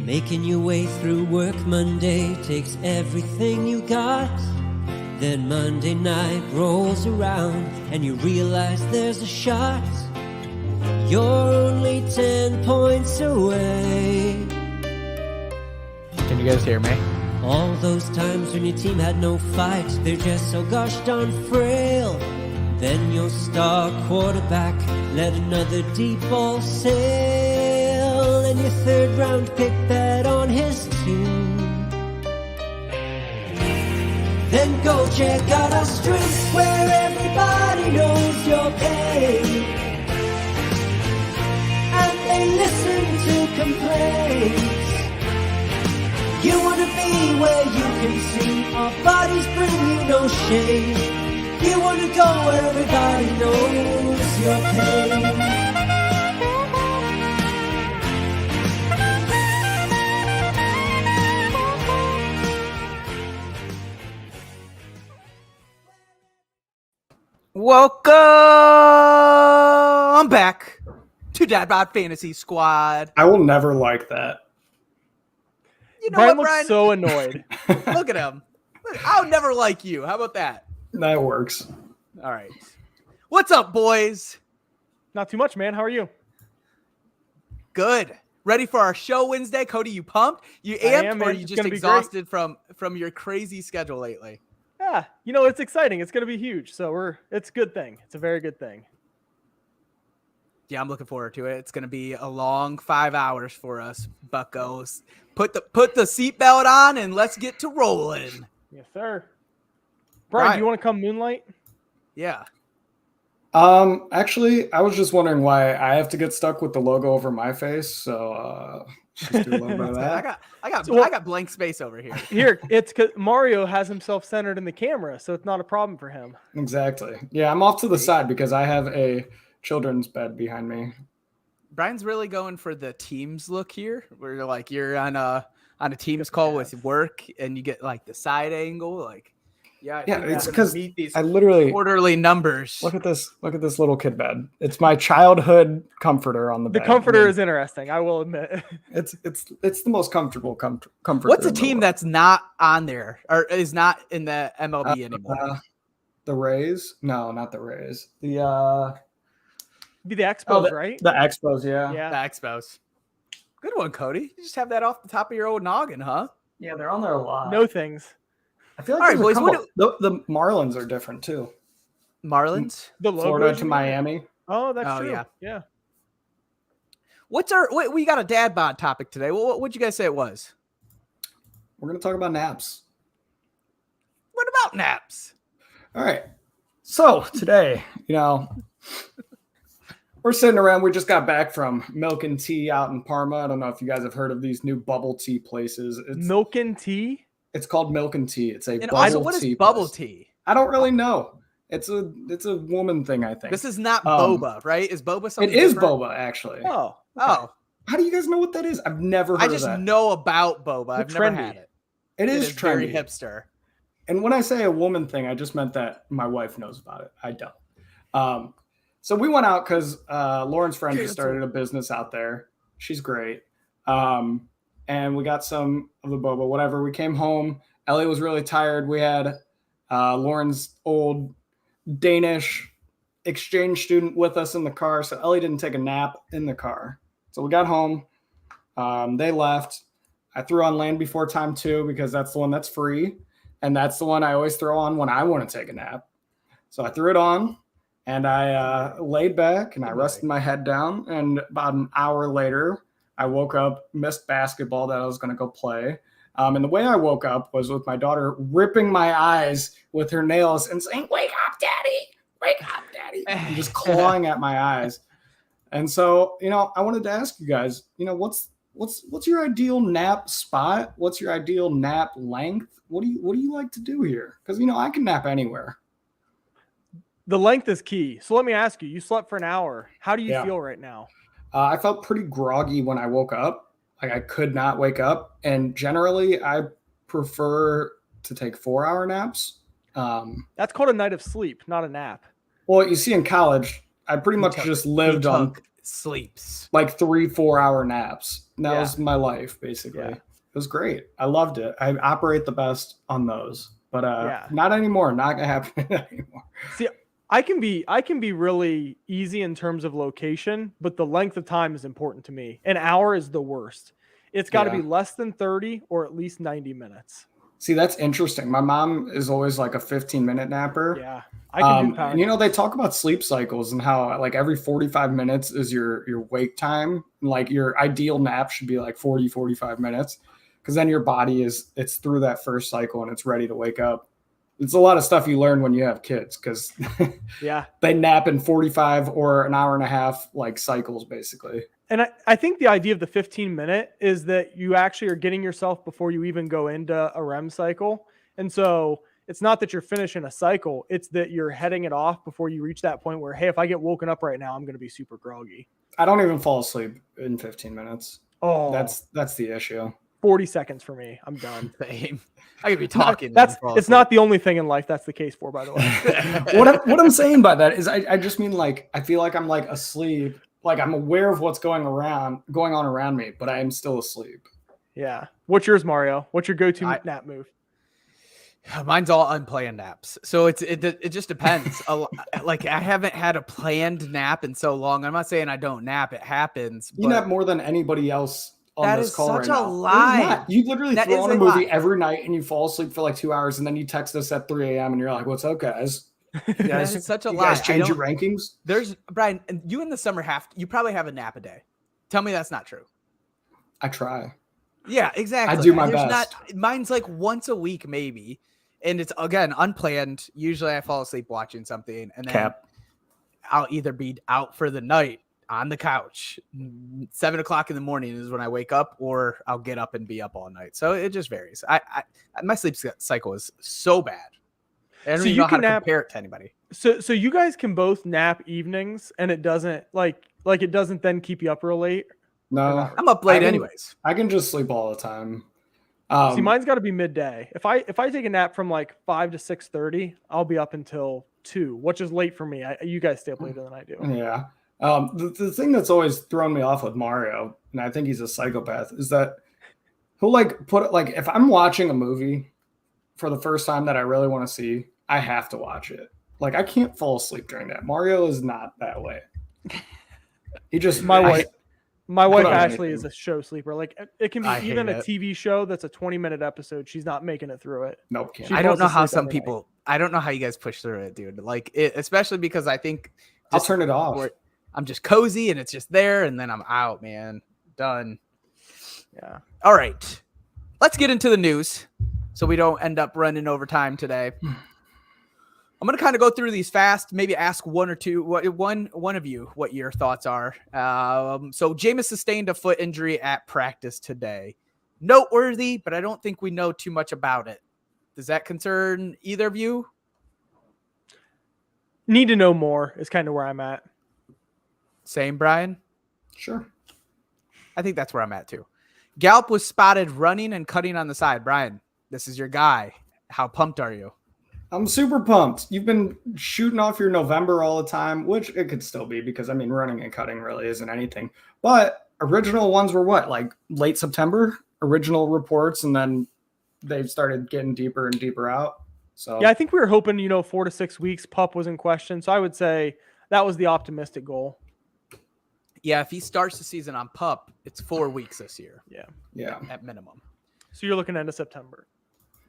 Making your way through work Monday takes everything you got. Then Monday night rolls around and you realize there's a shot. You're only 10 points away. Can you guys hear me? All those times when your team had no fight, they're just so gosh darn frail. Then your star quarterback let another deep ball sail, and your third round pick bet on his team. Then go check out our streets where everybody knows your pain, and they listen to complaints. You wanna be where you can see our bodies bring you no shame. You wanna go where everybody knows your pain. Welcome back to Dad Bod Fantasy Squad. I will never like that. You know Brian what, looks Brian? so annoyed. Look at him. I'll never like you. How about that? That works. All right. What's up, boys? Not too much, man. How are you? Good. Ready for our show Wednesday? Cody, you pumped? You I amped, am, or man. you It's just gonna be exhausted from your crazy schedule lately? Yeah, it's exciting. It's going to be huge. So it's a good thing. It's a very good thing. Yeah, I'm looking forward to it. It's going to be a long 5 hours for us, buccos. Put the seatbelt on and let's get to rolling. Yes, sir. Brian, do you want to come moonlight? Yeah. Actually, I was just wondering why I have to get stuck with the logo over my face. So, just do a little bit of that. I got blank space over here. Here, it's because Mario has himself centered in the camera, so it's not a problem for him. Exactly. Yeah, I'm off to the side because I have a children's bed behind me. Brian's really going for the Teams look here, where you're on a Teams call with work and you get like the side angle, like. Yeah, it's because I literally quarterly numbers. Look at this little kid bed. It's my childhood comforter on the bed. The comforter is interesting, I will admit. It's the most comfortable comforter. What's a team that's not on there or is not in the MLB anymore? The Rays? No, not the Rays. Be the Expos, right? The Expos, yeah. The Expos. Good one, Cody. You just have that off the top of your old noggin, huh? Yeah, they're on there a lot. No things. I feel like all right, boys. The Marlins are different too. Marlins, the logo Florida to Miami. Oh, that's true. Yeah. We got a dad bod topic today. What'd you guys say it was? We're gonna talk about naps. What about naps? All right. So today, we're sitting around. We just got back from Milk and Tea out in Parma. I don't know if you guys have heard of these new bubble tea places. Milk and Tea? It's called Milk and Tea. It's a bubble also, what tea. Is bubble tea? I don't really know. It's a woman thing, I think. This is not boba, right? Is boba something? It is different? boba, actually. Oh. How do you guys know what that is? I've never heard of that. I just know about boba. I've never had it. It is very trendy. hipster. And when I say a woman thing, I just meant that my wife knows about it. I don't. So we went out because Lauren's friend just started a business out there. She's great. And we got some of the boba, whatever. We came home. Ellie was really tired. We had Lauren's old Danish exchange student with us in the car. So Ellie didn't take a nap in the car. So we got home. They left. I threw on Land Before Time 2 because that's the one that's free. And that's the one I always throw on when I want to take a nap. So I threw it on and I laid back and I rested my head down. And about an hour later, I woke up, missed basketball that I was going to go play. And the way I woke up was with my daughter ripping my eyes with her nails and saying, "Wake up, daddy, wake up, daddy," and just clawing at my eyes. And so, I wanted to ask you guys, what's your ideal nap spot? What's your ideal nap length? What do you like to do here? Because, I can nap anywhere. The length is key. So let me ask you, you slept for an hour. How do you feel right now? I felt pretty groggy when I woke up. Like I could not wake up. And generally I prefer to take 4-hour naps. That's called a night of sleep, not a nap. Well, you see in college, I pretty much just lived on sleeps. Like 3-4 hour naps. That Yeah. was my life, basically. Yeah. It was great. I loved it. I operate the best on those. But not anymore. Not gonna happen anymore. See, I can be really easy in terms of location, but the length of time is important to me. An hour is the worst. It's got to be less than 30 or at least 90 minutes. See, that's interesting. My mom is always like a 15-minute napper. Yeah, I can do power. And they talk about sleep cycles and how like every 45 minutes is your wake time. Like your ideal nap should be like 40-45 minutes, because then your body it's through that first cycle and it's ready to wake up. It's a lot of stuff you learn when you have kids, because they nap in 45 or an hour and a half like cycles basically. And I think the idea of the 15-minute is that you actually are getting yourself before you even go into a REM cycle. And so it's not that you're finishing a cycle. It's that you're heading it off before you reach that point where, hey, if I get woken up right now, I'm going to be super groggy. I don't even fall asleep in 15 minutes. Oh, that's the issue. 40 seconds for me. I'm done. Same. I could be talking. It's not the only thing in life that's the case for, by the way. What I'm saying by that is I just mean like I feel like I'm like asleep. Like I'm aware of what's going on around me, but I am still asleep. Yeah. What's yours, Mario? What's your go-to nap move? Mine's all unplanned naps. So it just depends. Like I haven't had a planned nap in so long. I'm not saying I don't nap. It happens. You nap more than anybody else on this call right now. That is such a lie. You literally throw on a movie every night and you fall asleep for like 2 hours, and then you text us at 3 a.m. and you're like, "What's up, guys?" That is such a lie. You guys change your rankings? Brian, you in the summer you probably have a nap a day. Tell me that's not true. I try. Yeah, exactly. I do my best. Mine's like once a week maybe, and it's again unplanned. Usually I fall asleep watching something, and then I'll either be out for the night on the couch. 7 o'clock in the morning is when I wake up, or I'll get up and be up all night. So it just varies. My sleep cycle is so bad. I don't even know how to compare it to anybody. So you guys can both nap evenings, and it doesn't like it doesn't then keep you up real late? No, I'm up late anyways. I can just sleep all the time. See, mine's got to be midday. If I take a nap from like 5 to 6:30, I'll be up until 2, which is late for me. You guys stay up later than I do. Yeah. The thing that's always thrown me off with Mario, and I think he's a psychopath, is that he'll like put it like if I'm watching a movie for the first time that I really want to see, I have to watch it. Like I can't fall asleep during that. Mario is not that way. He just my wife Ashley is a show sleeper. Like it can be even a TV show that's a 20-minute episode. She's not making it through it. Nope. I don't know how some people. I don't know how you guys push through it, dude. Like especially because I think I'll turn it off. I'm just cozy and it's just there, and then I'm out, man. Done. Yeah. All right. Let's get into the news so we don't end up running over time today. I'm going to kind of go through these fast, maybe ask one of you what your thoughts are. So Jameis sustained a foot injury at practice today. Noteworthy, but I don't think we know too much about it. Does that concern either of you? Need to know more is kind of where I'm at. Same, Brian? Sure. I think that's where I'm at too. Gallup was spotted running and cutting on the side. Brian, this is your guy. How pumped are you? I'm super pumped. You've been shooting off your November all the time, which it could still be because, I mean, running and cutting really isn't anything. But original ones were what? Like late September? Original reports, and then they started getting deeper and deeper out. So yeah, I think we were hoping, 4 to 6 weeks. Pup was in question. So I would say that was the optimistic goal. Yeah, if he starts the season on Pup, it's 4 weeks this year. Yeah. At minimum. So you're looking into September.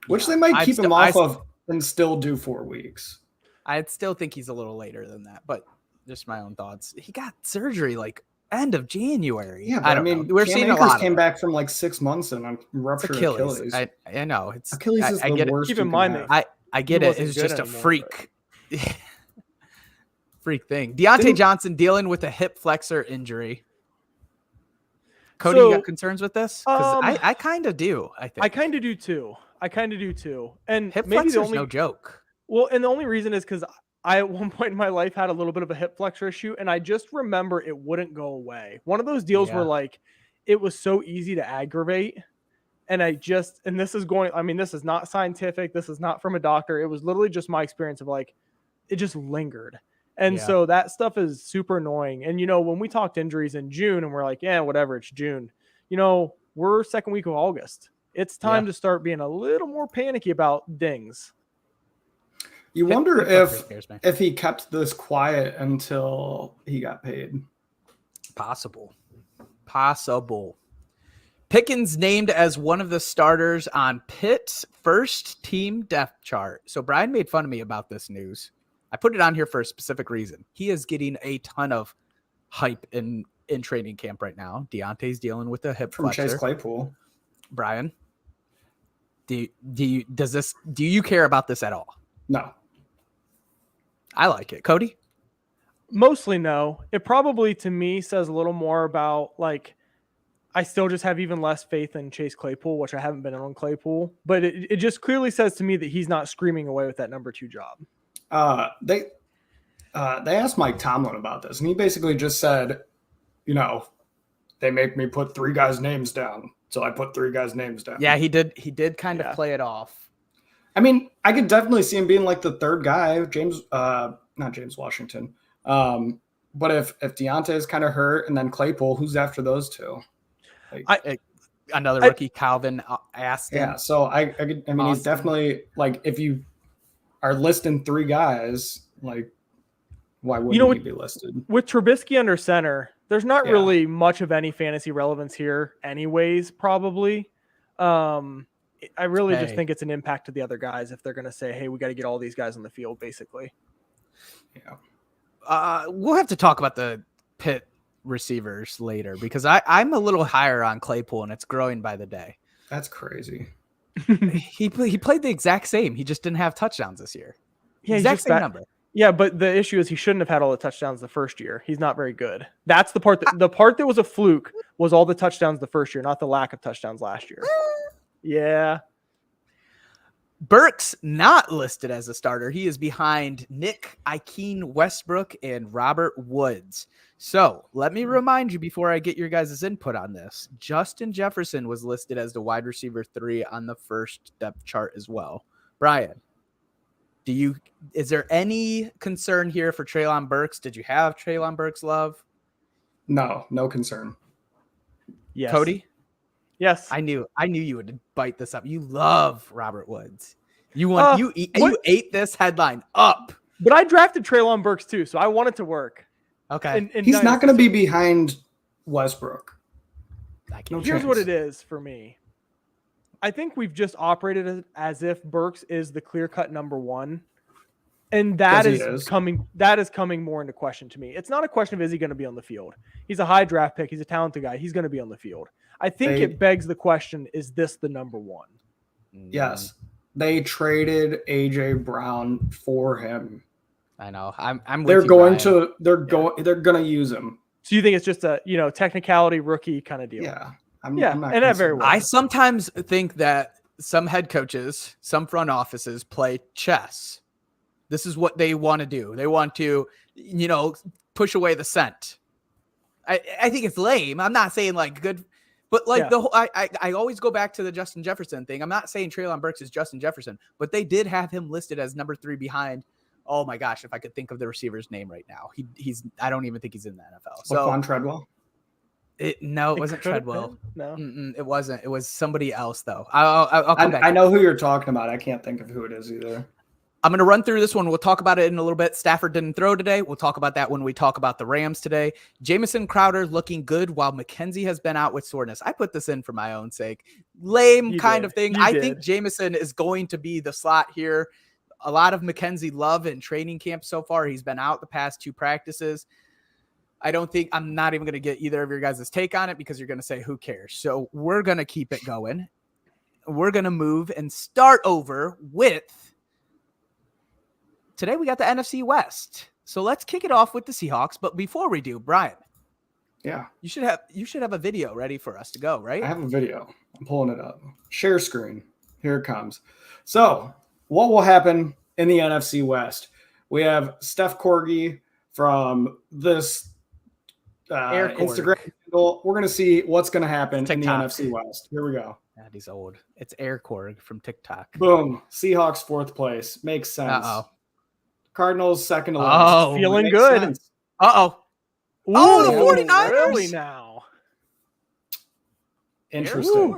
Which they might keep him off of and still do 4 weeks. I'd still think he's a little later than that, but just my own thoughts. He got surgery like end of January. Yeah, but I mean, we're seeing a lot. Came back from like 6 months and ruptured Achilles. I know it's Achilles is the worst. Keep in mind that I get it. It's just a freak. Freak thing. Deontay Johnson dealing with a hip flexor injury. Cody, you got concerns with this? Because I kind of do. I think I kind of do too. And hip maybe flexor's no joke. Well, and the only reason is because I at one point in my life had a little bit of a hip flexor issue, and I just remember it wouldn't go away. One of those deals where like it was so easy to aggravate, and this is not scientific. This is not from a doctor. It was literally just my experience of like it just lingered. And Yeah. so that stuff is super annoying. And, when we talked injuries in June and we're like, yeah, whatever, it's June, we're second week of August. It's time to start being a little more panicky about dings. You wonder scares me. if he kept this quiet until he got paid. Possible. Pickens named as one of the starters on Pitt's first team depth chart. So Brian made fun of me about this news. I put it on here for a specific reason. He is getting a ton of hype in training camp right now. Deontay's dealing with a hip From flexor. Chase Claypool. Brian, do you care about this at all? No. I like it. Cody? Mostly no. It probably to me says a little more about I still just have even less faith in Chase Claypool, which I haven't been on Claypool, but it just clearly says to me that he's not screaming away with that number 2 job. They asked Mike Tomlin about this, and he basically just said, they make me put 3 guys' names down, so I put 3 guys' names down. Yeah, he did kind of play it off. I mean, I could definitely see him being like the 3rd guy, not James Washington. But if Deontay is kind of hurt, and then Claypool, who's after those 2? Another rookie, Calvin Aston. Yeah, so I mean, he's definitely if you are listing 3 guys, why wouldn't he be listed? With Trubisky under center, there's not really much of any fantasy relevance here anyways, probably. I really just think it's an impact to the other guys if they're going to say, hey, we got to get all these guys on the field, basically. Yeah. We'll have to talk about the Pitt receivers later because I'm a little higher on Claypool, and it's growing by the day. That's crazy. He played the exact same. He just didn't have touchdowns this year. Yeah, exact same number. Yeah, but the issue is he shouldn't have had all the touchdowns the first year. He's not very good. That's the part that was a fluke was all the touchdowns the first year, not the lack of touchdowns last year. Yeah. Burks not listed as a starter. He is behind Nick Ikeen Westbrook and Robert Woods. So let me remind you before I get your guys' input on this. Justin Jefferson was listed as the wide receiver 3 on the first depth chart as well. Brian, is there any concern here for Treylon Burks? Did you have Treylon Burks love? No concern. Yes. Cody? Yes. I knew you would bite this up. You love Robert Woods. You ate this headline up. But I drafted Treylon Burks too, so I want it to work. Okay. He's not going to be behind Westbrook. Here's what it is for me. I think we've just operated as if Burks is the clear-cut number 1. And that is coming more into question to me. It's not a question of is he going to be on the field. He's a high draft pick. He's a talented guy. He's going to be on the field. I think it begs the question, is this the number 1? Yes. They traded AJ Brown for him. I know. I'm they're with going you, to they're going to use him. So you think it's just a, technicality rookie kind of deal? Yeah. I'm not and that very well. I sometimes think that some head coaches, some front offices play chess. This is what they want to do. They want to, push away the scent. I think it's lame. I'm not saying good, but the whole, I always go back to the Justin Jefferson thing. I'm not saying Treylon Burks is Justin Jefferson, but they did have him listed as number 3 behind. Oh my gosh, if I could think of the receiver's name right now, I don't even think he's in the NFL. So Laquan Treadwell. It wasn't Treadwell. No, it wasn't. It was somebody else though. I'll come back. I know who you're talking about. I can't think of who it is either. I'm going to run through this one. We'll talk about it in a little bit. Stafford didn't throw today. We'll talk about that when we talk about the Rams today. Jamison Crowder looking good while McKenzie has been out with soreness. I put this in for my own sake. Lame kind of thing. I think Jamison is going to be the slot here. A lot of McKenzie love in training camp so far. He's been out the past 2 practices. I'm not even going to get either of your guys' take on it because you're going to say, who cares? So we're going to keep it going. We're going to move and start over with today. We got the NFC West. So let's kick it off with the Seahawks. But before we do, Brian, yeah, you should have a video ready for us to go, right? I have a video. I'm pulling it up. Share screen. Here it comes. So what will happen in the NFC West? We have Steph Corgi from this Instagram handle. We're going to see what's going to happen in the NFC West. Here we go. God, he's old. It's Air Korg from TikTok. Boom. Seahawks 4th place. Makes sense. Uh-oh. Cardinals second to Oh, last. feeling Makes good. sense. Uh-oh. Oh, the 49ers? Really now. Interesting.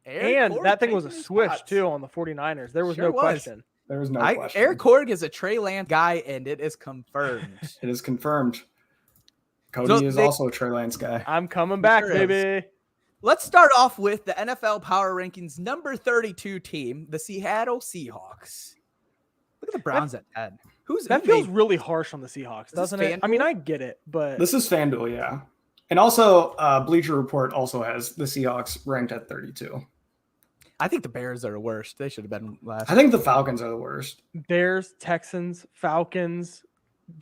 And that thing was a swish, too, on the 49ers. There was Sure no was. question. There was no question. Eric Horg is a Trey Lance guy, and it is confirmed. It is confirmed. Cody is also a Trey Lance guy. I'm coming back, Sure baby. Let's start off with the NFL Power Rankings number 32 team, the Seattle Seahawks. Look at the Browns at 10. That feels really harsh on the Seahawks, doesn't it? I mean, I get it, but this is FanDuel, yeah. And also, Bleacher Report also has the Seahawks ranked at 32. I think the Bears are the worst. They should have been last. I think the Falcons are the worst. Bears, Texans, Falcons,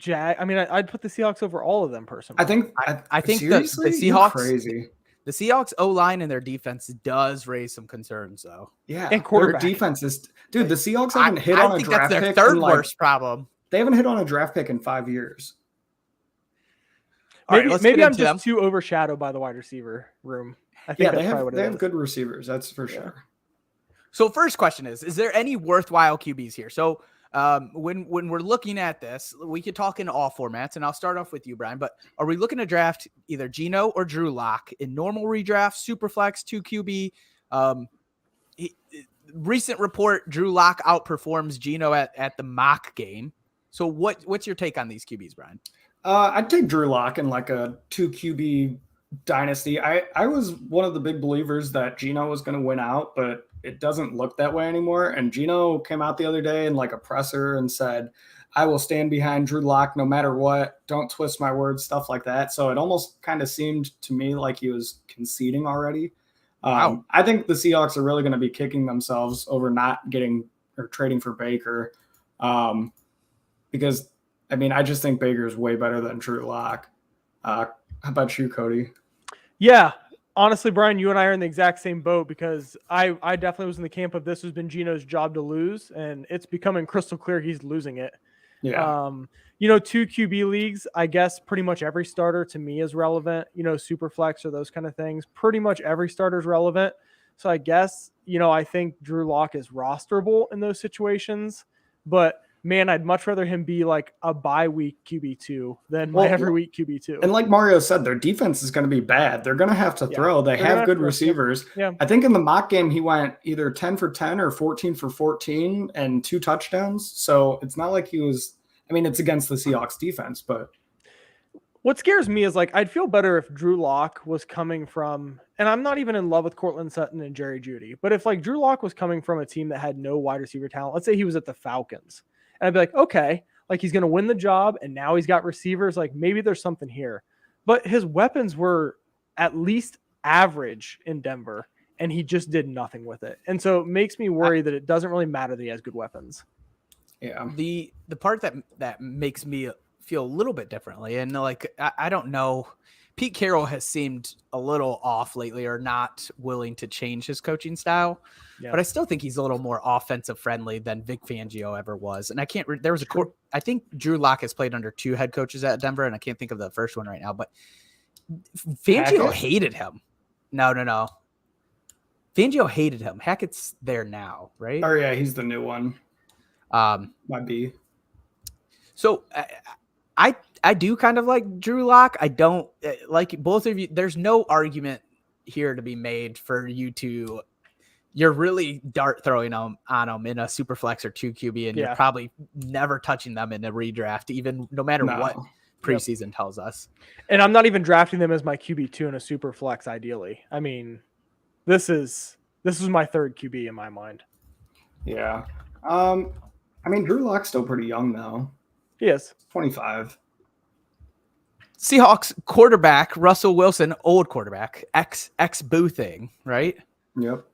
I mean, I'd put the Seahawks over all of them personally. I think the Seahawks You're crazy. The Seahawks O-line and their defense does raise some concerns, though. Yeah, and quarterback their defense is dude. The Seahawks haven't hit on a draft pick. I think that's their third worst problem. They haven't hit on a draft pick in 5 years. Maybe I'm just too overshadowed by the wide receiver room. I think they have good receivers. That's for sure. So first question is there any worthwhile QBs here? So when we're looking at this, we could talk in all formats, and I'll start off with you, Brian, but are we looking to draft either Geno or Drew Lock in normal redraft, Superflex, 2 QB? Recent report, Drew Lock outperforms Geno at the mock game. So what's your take on these QBs, Brian? I'd take Drew Lock in like a 2 QB dynasty. I was one of the big believers that Geno was going to win out, but it doesn't look that way anymore. And Geno came out the other day in like a presser and said, I will stand behind Drew Lock no matter what. Don't twist my words, stuff like that. So it almost kind of seemed to me like he was conceding already. Wow. I think the Seahawks are really going to be kicking themselves over not getting or trading for Baker. Because, I mean, I just think Baker is way better than Drew Lock. How about you, Cody? Yeah. Honestly, Brian, you and I are in the exact same boat because I definitely was in the camp of this has been Geno's job to lose, and it's becoming crystal clear he's losing it. Yeah. 2 QB leagues, I guess pretty much every starter to me is relevant, super flex or those kind of things. Pretty much every starter is relevant. So I guess, I think Drew Lock is rosterable in those situations, but man, I'd much rather him be like a bye week QB2 than my every week QB2. And like Mario said, their defense is going to be bad. They're going to have to throw. They have good receivers. Yeah. I think in the mock game, he went either 10 for 10 or 14 for 14 and 2 touchdowns. So it's not like he was, it's against the Seahawks defense, but. What scares me is I'd feel better if Drew Lock was coming from, and I'm not even in love with Cortland Sutton and Jerry Jeudy, but if Drew Lock was coming from a team that had no wide receiver talent, let's say he was at the Falcons. And I'd be like, okay, he's going to win the job and now he's got receivers. Maybe there's something here. But his weapons were at least average in Denver and he just did nothing with it. And so it makes me worry that it doesn't really matter that he has good weapons. Yeah. The part that makes me feel a little bit differently, and I don't know, Pete Carroll has seemed a little off lately or not willing to change his coaching style. Yeah. But I still think he's a little more offensive friendly than Vic Fangio ever was. And I can't, there was I think Drew Lock has played under 2 head coaches at Denver, and I can't think of the first one right now, but Fangio hated him. No. Fangio hated him. Hackett's there now, right? Oh yeah, he's the new one. Might be. So I do kind of like Drew Lock. I don't like both of you. There's no argument here to be made for you to. You're really dart throwing on them in a super flex or 2 QB, and you're probably never touching them in a redraft, even no matter what preseason tells us. And I'm not even drafting them as my QB2 in a super flex. Ideally, this is my third QB in my mind. Yeah. Drew Lock's still pretty young though. He is 25. Seahawks quarterback Russell Wilson, old quarterback, ex Boo thing, right? Yep.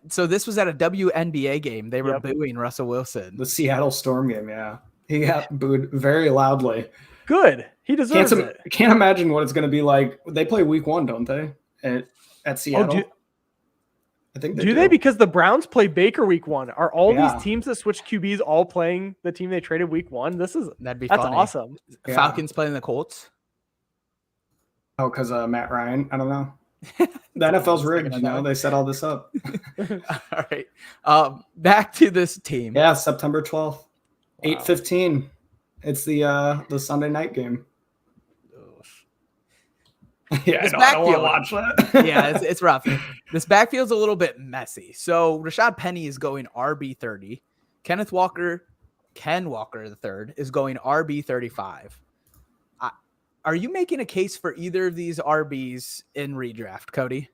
So this was at a WNBA game. They were booing Russell Wilson. The Seattle Storm game, yeah. He got booed very loudly. Good. He deserves it. Can't imagine what it's going to be like. They play week 1, don't they? At Seattle. I think they because the Browns play Baker week 1. Are all these teams that switch QBs all playing the team they traded week 1? That's funny. Awesome. Yeah. Falcons playing the Colts. Oh, because Matt Ryan. I don't know. The NFL's rigged, they set all this up. All right. Back to this team. Yeah, September 12th. 8:15. It's the Sunday night game. Yeah, This I don't want to backfield- watch that. Yeah, it's rough. This backfield's a little bit messy. So Rashad Penny is going RB 30. Ken Walker III is going RB 35. Are you making a case for either of these RBs in redraft, Cody?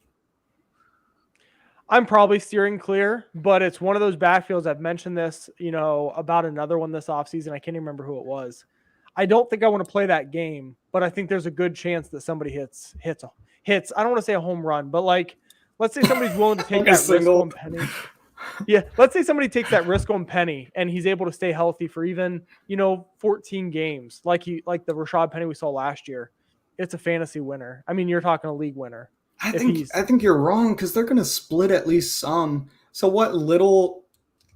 I'm probably steering clear, but it's one of those backfields. I've mentioned this, about another one this offseason. I can't even remember who it was. I don't think I want to play that game, but I think there's a good chance that somebody hits. I don't want to say a home run, but let's say somebody's willing to take that risk on Penny. Yeah, let's say somebody takes that risk on Penny and he's able to stay healthy for even 14 games, like the Rashad Penny we saw last year. It's a fantasy winner. I mean, you're talking a league winner. I think you're wrong because they're going to split at least some. So what little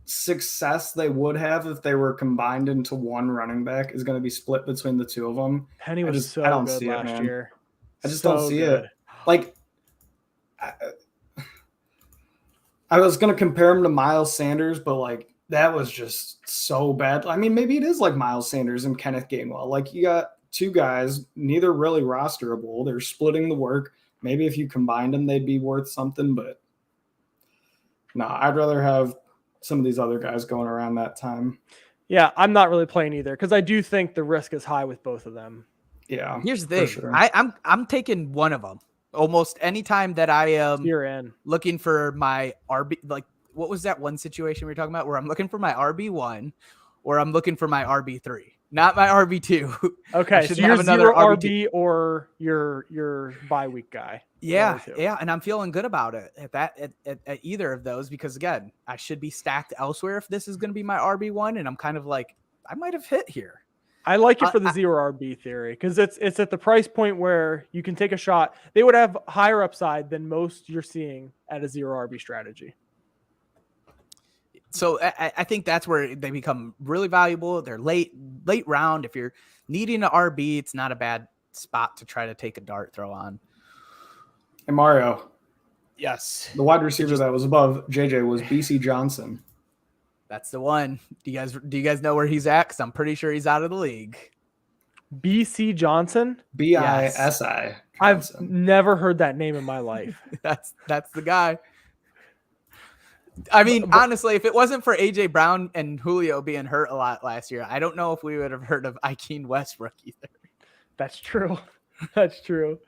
success they would have if they were combined into one running back is going to be split between the two of them. Penny was I don't good see last it, year. I just don't see it. Like, I was going to compare him to Miles Sanders, but that was just so bad. I mean, maybe it is like Miles Sanders and Kenneth Gainwell. Like, you got two guys, neither really rosterable. They're splitting the work. Maybe if you combined them, they'd be worth something, but no, I'd rather have some of these other guys going around that time. Yeah, I'm not really playing either because I do think the risk is high with both of them. Yeah. Here's the thing. Sure. I'm taking one of them almost anytime that I am looking for my RB. Like, what was that one situation we were talking about where I'm looking for my RB1 or I'm looking for my RB3, not my RB2. Okay, so you're zero RB or your bye week guy. Yeah, and I'm feeling good about it at either of those because, again, I should be stacked elsewhere if this is going to be my RB1, and I'm kind of like, I might have hit here. I like it for the zero RB theory because it's at the price point where you can take a shot. They would have higher upside than most you're seeing at a zero RB strategy. So I think that's where they become really valuable. They're late round. If you're needing an RB, it's not a bad spot to try to take a dart throw on. And Mario. Yes. The wide receiver that was above JJ was BC Johnson. That's the one. Do you guys know where he's at? Because I'm pretty sure he's out of the league. BC Johnson? BISI. I've never heard that name in my life. That's the guy. I mean, honestly, if it wasn't for AJ Brown and Julio being hurt a lot last year, I don't know if we would have heard of Ikeen Westbrook either. That's true. That's true.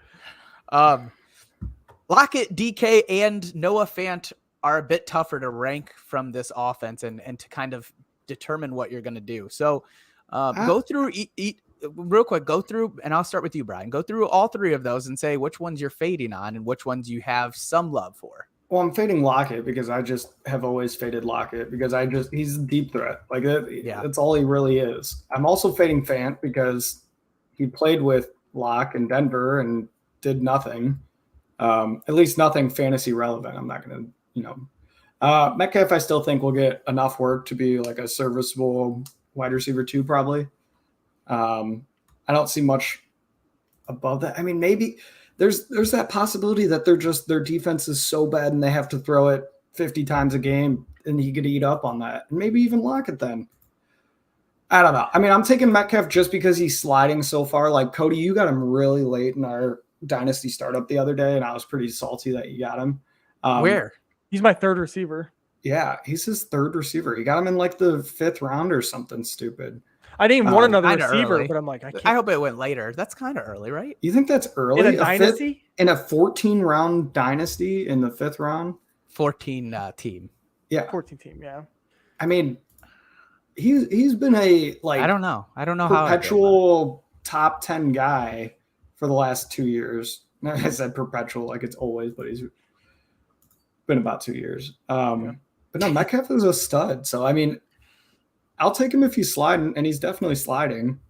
Lockett, DK, and Noah Fant are a bit tougher to rank from this offense and to kind of determine what you're going to do. So go through real quick, and I'll start with you, Brian. Go through all three of those and say which ones you're fading on and which ones you have some love for. Well, I'm fading Lockett because I just have always faded Lockett because he's a deep threat. Like that's all he really is. I'm also fading Fant because he played with Locke in Denver and did nothing. At least nothing fantasy relevant. I'm not going to, Metcalf, I still think will get enough work to be like a serviceable wide receiver 2, probably. I don't see much above that. I mean, maybe there's that possibility that their defense is so bad and they have to throw it 50 times a game and he could eat up on that. And maybe even lock it then. I don't know. I mean, I'm taking Metcalf just because he's sliding so far. Like, Cody, you got him really late in our Dynasty startup the other day, and I was pretty salty that you got him. Where? He's my third receiver. Yeah, he's his third receiver. He got him in like the 5th round or something stupid. I didn't even want another receiver, early. But I'm like, I hope it went later. That's kind of early, right? You think that's early? In a Dynasty? In a 14-round Dynasty in the 5th round? 14 team. Yeah. 14 team, yeah. I mean, he's been a I don't know perpetual top 10 guy for the last 2 years. I said perpetual like it's always, but he's been about 2 years. But no, Metcalf is a stud. So, I mean, I'll take him if he's sliding, and he's definitely sliding.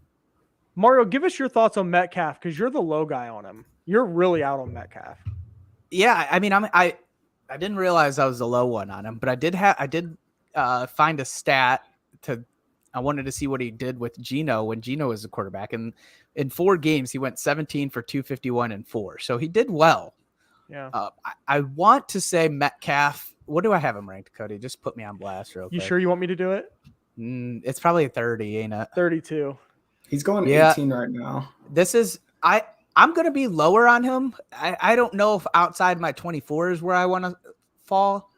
Mario, give us your thoughts on Metcalf because you're the low guy on him. You're really out on Metcalf. Yeah, I mean, I didn't realize I was the low one on him, but I did find a stat I wanted to see what he did with Geno when Geno was the quarterback, and in 4 games he went 17 for 251 and 4, so he did well. Yeah. I want to say Metcalf. What do I have him ranked, Cody? Just put me on blast real quick. You sure you want me to do it? It's probably 30, ain't it? 32. He's going Yeah. 18 right now. This is I'm gonna be lower on him. I don't know if outside my 24 is where I want to fall,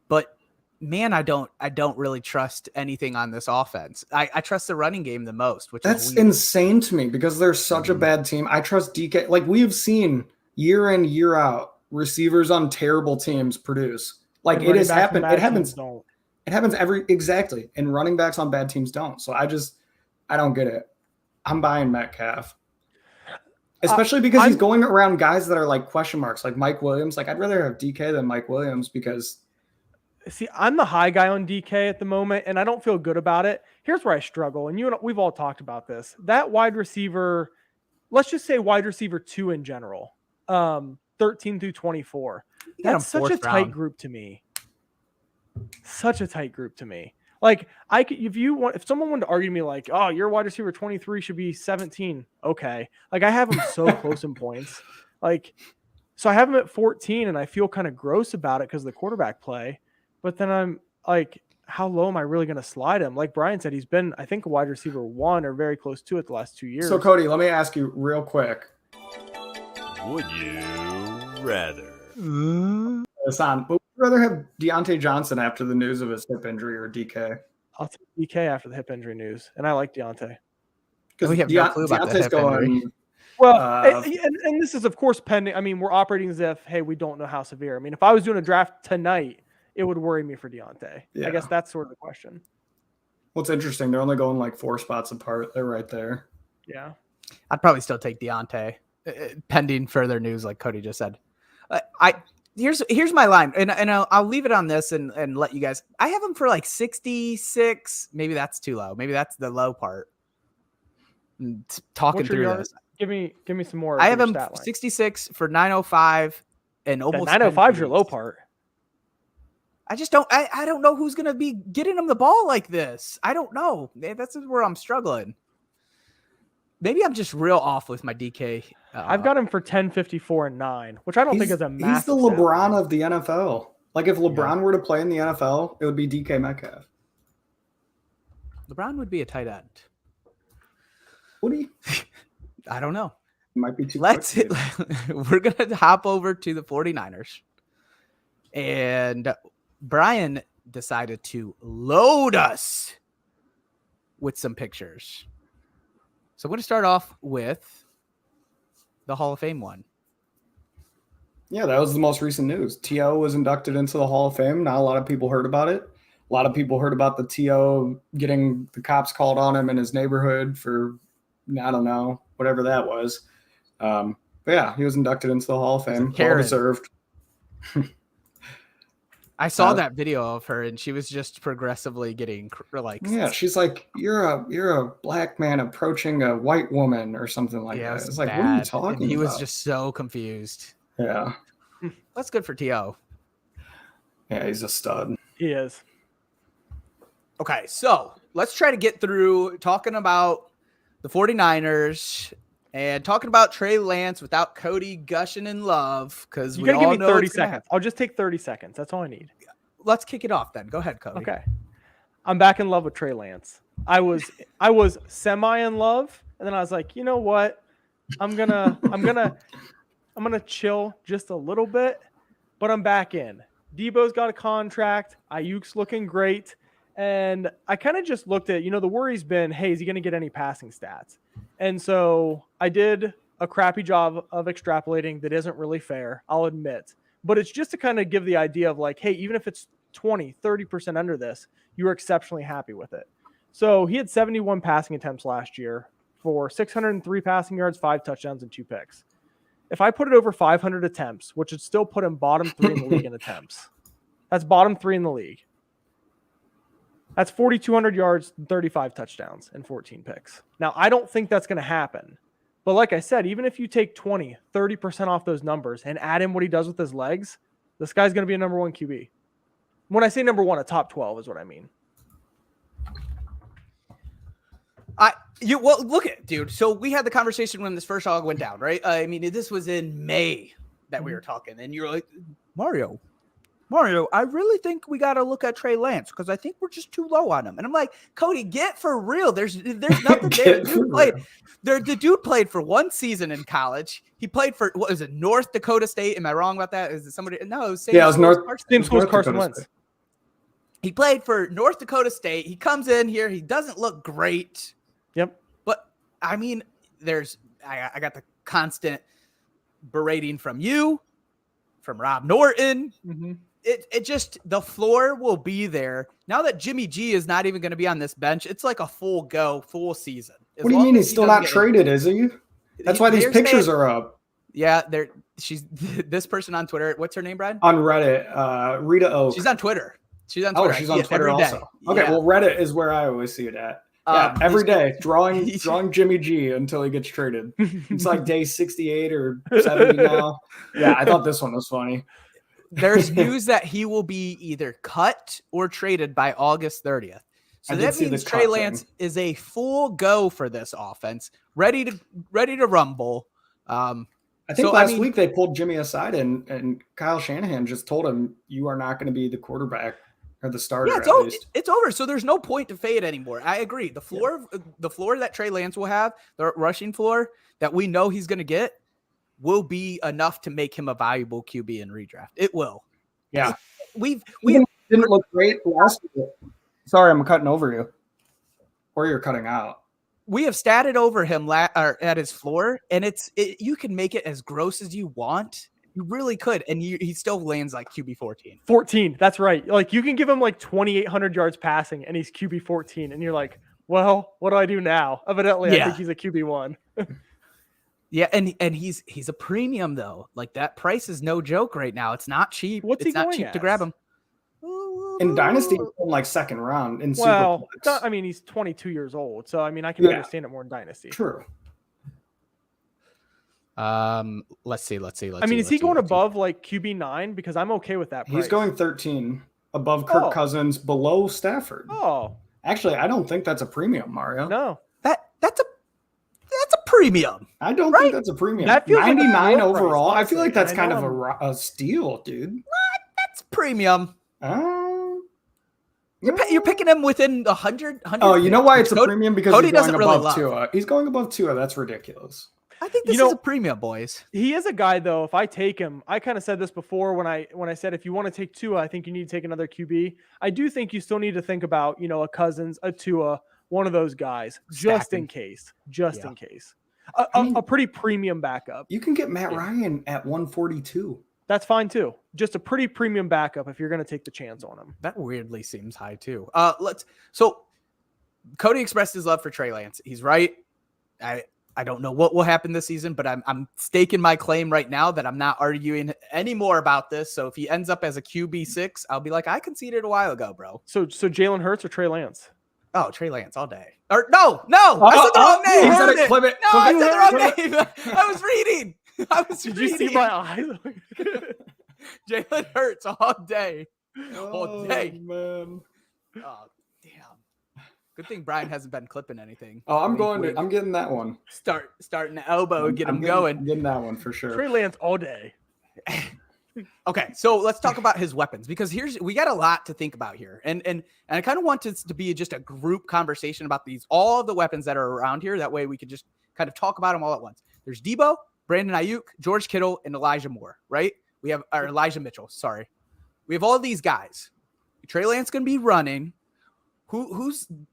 but man, I don't really trust anything on this offense. I trust the running game the most, which That's is weird. insane to me because they're such a bad team. I trust DK. Like we have seen year in, year out, receivers on terrible teams produce. Like And it has running backs on happened. bad It teams happens. don't. It happens exactly. And running backs on bad teams don't. So I don't get it. I'm buying Metcalf. Especially because he's going around guys that are like question marks, like Mike Williams. Like I'd rather have DK than Mike Williams because See, I'm the high guy on DK at the moment, and I don't feel good about it. Here's where I struggle, and we've all talked about this. That wide receiver, let's just say wide receiver 2 in general, 13 through 24. That's such a tight group to me. Such a tight group to me. Like I could, if someone wanted to argue to me like, oh, your wide receiver 23 should be 17. Okay. Like I have him so close in points. Like, so I have him at 14 and I feel kind of gross about it because of the quarterback play. But then I'm like, how low am I really going to slide him? Like Brian said, he's been, I think, a wide receiver 1 or very close to it the last 2 years. So Cody, let me ask you real quick. Would you rather? It's on. But would you rather have Deontay Johnson after the news of his hip injury or DK? I'll take DK after the hip injury news, and I like Deontay. Because We have no clue about the Deontay's hip going. injury. Well, and this is of course pending. I mean, we're operating as if, hey, we don't know how severe. I mean, if I was doing a draft tonight, it would worry me for Deontay. Yeah. I guess that's sort of the question. What's interesting, they're only going like 4 spots apart. They're right there. Yeah. I'd probably still take Deontay, pending further news, like Cody just said. Here's my line, and I'll leave it on this and let you guys. I have him for like 66. Maybe that's too low. Maybe that's the low part. Talking through this, give me some more. I have him 66 for 905 and almost 905 is your low part. I just don't. I don't know who's gonna be getting him the ball like this. I don't know. That's where I'm struggling. Maybe I'm just real off with my DK. I've got him for 1054 and 9, which I don't think is a massive. He's the LeBron of the NFL. Like if LeBron were to play in the NFL, it would be DK Metcalf. LeBron would be a tight end. Would he? I don't know. Might be too. We're gonna hop over to the 49ers, and Brian decided to load us with some pictures. So I'm going to start off with the Hall of Fame one. Yeah, that was the most recent news. T.O. was inducted into the Hall of Fame. Not a lot of people heard about it. A lot of people heard about the T.O. getting the cops called on him in his neighborhood for, I don't know, whatever that was. But yeah, he was inducted into the Hall of Fame. Well deserved. I saw that video of her, and she was just progressively getting like. Yeah, she's like, "You're a black man approaching a white woman," or something like that. It's like, what are you talking about? He was just so confused. Yeah, that's good for T.O. Yeah, he's a stud. He is. Okay, so let's try to get through talking about the 49ers and talking about Trey Lance without Cody gushing in love, because we all give me know 30 seconds. I'll just take 30 seconds. That's all I need. Let's kick it off then. Go ahead, Cody. Okay. I'm back in love with Trey Lance. I was semi in love, and then I was like, you know what? I'm gonna chill just a little bit, but I'm back in. Debo's got a contract. Ayuk's looking great. And I kind of just looked at, the worry's been, hey, is he going to get any passing stats? And so I did a crappy job of extrapolating that isn't really fair, I'll admit. But it's just to kind of give the idea of like, hey, even if it's 20, 30% under this, you are exceptionally happy with it. So he had 71 passing attempts last year for 603 passing yards, 5 touchdowns, and 2 picks. If I put it over 500 attempts, which would still put him bottom 3 in the league in attempts, that's bottom 3 in the league. That's 4,200 yards, 35 touchdowns, and 14 picks. Now, I don't think that's going to happen. But like I said, even if you take 20, 30% off those numbers and add in what he does with his legs, this guy's going to be a number 1 QB. When I say number 1, a top 12 is what I mean. Well, look at it, dude. So we had the conversation when this first all went down, right? I mean, this was in May that we were talking, and you're like, Mario, Mario, I really think we got to look at Trey Lance because I think we're just too low on him. And I'm like, Cody, get for real. There's nothing there. The dude played for 1 season in college. He played for, what is it, North Dakota State? Am I wrong about that? Is it somebody? No, it was same school as Carson Wentz. He played for North Dakota State. He comes in here. He doesn't look great. Yep. But I mean, I got the constant berating from you, from Rob Norton. Mm-hmm. It just, the floor will be there. Now that Jimmy G is not even going to be on this bench, it's like a full season. What do you mean he's still not traded, is he? That's why these pictures are up. Yeah, she's this person on Twitter. What's her name, Brian? On Reddit, Rita Oak. She's on Twitter. She's on Twitter also. Okay, well, Reddit is where I always see it at. Yeah, every day, drawing Jimmy G until he gets traded. It's like day 68 or 70 now. Yeah, I thought this one was funny. There's news that he will be either cut or traded by August 30th. So that means Trey Lance is a full go for this offense, ready to rumble. I think last week they pulled Jimmy aside and Kyle Shanahan just told him, you are not going to be the quarterback or the starter. Yeah, it's over. So there's no point to fade anymore. I agree. The floor that Trey Lance will have, the rushing floor that we know he's going to get, will be enough to make him a valuable QB in redraft. It will. Yeah. We didn't look great last year. Sorry, I'm cutting over you. Or you're cutting out. We have statted over him at his floor, and you can make it as gross as you want. You really could, and he still lands like QB 14. 14, that's right. Like you can give him like 2,800 yards passing, and he's QB 14, and you're like, well, what do I do now? Evidently, I think he's a QB 1. Yeah, and he's a premium though. Like that price is no joke right now. It's not cheap. It's not cheap to grab him. In Dynasty, like second round. He's 22 years old, so I mean, I can understand it more in Dynasty. True. Let's see. Is he going above like QB 9? Because I'm okay with that price. He's going 13 above Kirk Cousins, below Stafford. Oh, actually, I don't think that's a premium, Mario. No, that's a premium. I don't think that's a premium. That feels 99 like overall. price, I feel like that's kind of a steal, dude. What? That's premium. You're picking him within 100. Oh, you know why it's a premium? Because Cody he's going doesn't really above Tua. He's going above Tua. That's ridiculous. I think this is a premium, boys. He is a guy, though. If I take him, I kind of said this before when I said if you want to take Tua, I think you need to take another QB. I do think you still need to think about, a Cousins, a Tua, one of those guys, just in case. In case. A pretty premium backup. You can get Matt Ryan at 142. That's fine too. Just a pretty premium backup if you're going to take the chance on him. That weirdly seems high too. So Cody expressed his love for Trey Lance. He's right. I don't know what will happen this season, but I'm staking my claim right now that I'm not arguing anymore about this. So if he ends up as a QB6, I'll be like, I conceded a while ago, bro. So Jalen Hurts or Trey Lance? Oh, Trey Lance all day. Or no, I said the wrong name. I said the wrong name. I was reading. Did you see my eyes? Jalen Hurts all day. All day. Man. Oh, damn. Good thing Brian hasn't been clipping anything. Oh, I'm getting that one. Starting the elbow and get him going. I'm getting that one for sure. Trey Lance all day. Okay, so let's talk about his weapons because we got a lot to think about here, and I kind of want this to be just a group conversation about all of the weapons that are around here. That way we could just kind of talk about them all at once. There's Debo, Brandon Ayuk, George Kittle, and Elijah Moore. Right? Elijah Mitchell. Sorry, we have all these guys. Trey Lance going to be running.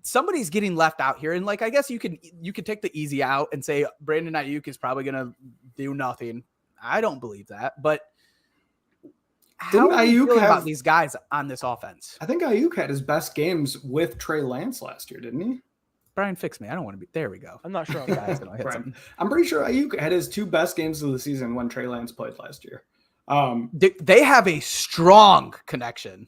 Somebody's getting left out here, and I guess you could take the easy out and say Brandon Ayuk is probably going to do nothing. I don't believe that, but. How do you feel about these guys on this offense? I think Ayuk had his best games with Trey Lance last year, didn't he? Brian, fix me. I don't want to be. There we go. I'm not sure. I'm pretty sure Ayuk had his 2 best games of the season when Trey Lance played last year. They have a strong connection.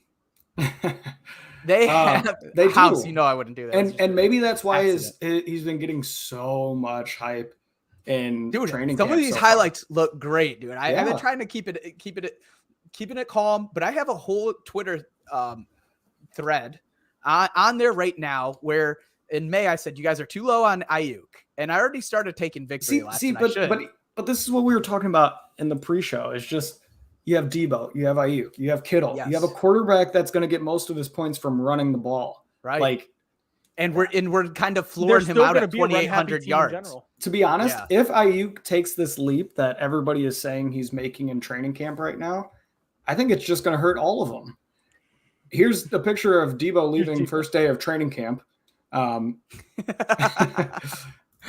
They have they house. do. I wouldn't do that. And maybe that's why he's been getting so much hype in training. Some of these highlights look great, dude. I've been trying to keeping it calm, but I have a whole Twitter thread on there right now where in May I said you guys are too low on Ayuk, and I already started taking victory laps. But this is what we were talking about in the pre-show. It's just You have Debo, you have Ayuk, you have Kittle, Yes. you have a quarterback that's going to get most of his points from running the ball. Right. Like, and we're kind of They're flooring him still out going to at be a run-happy 2,800 team in yards. general. to be honest, Yeah. if Ayuk takes this leap that everybody is saying he's making in training camp right now, I think it's just going to hurt all of them. Here's the picture of Debo leaving first day of training camp.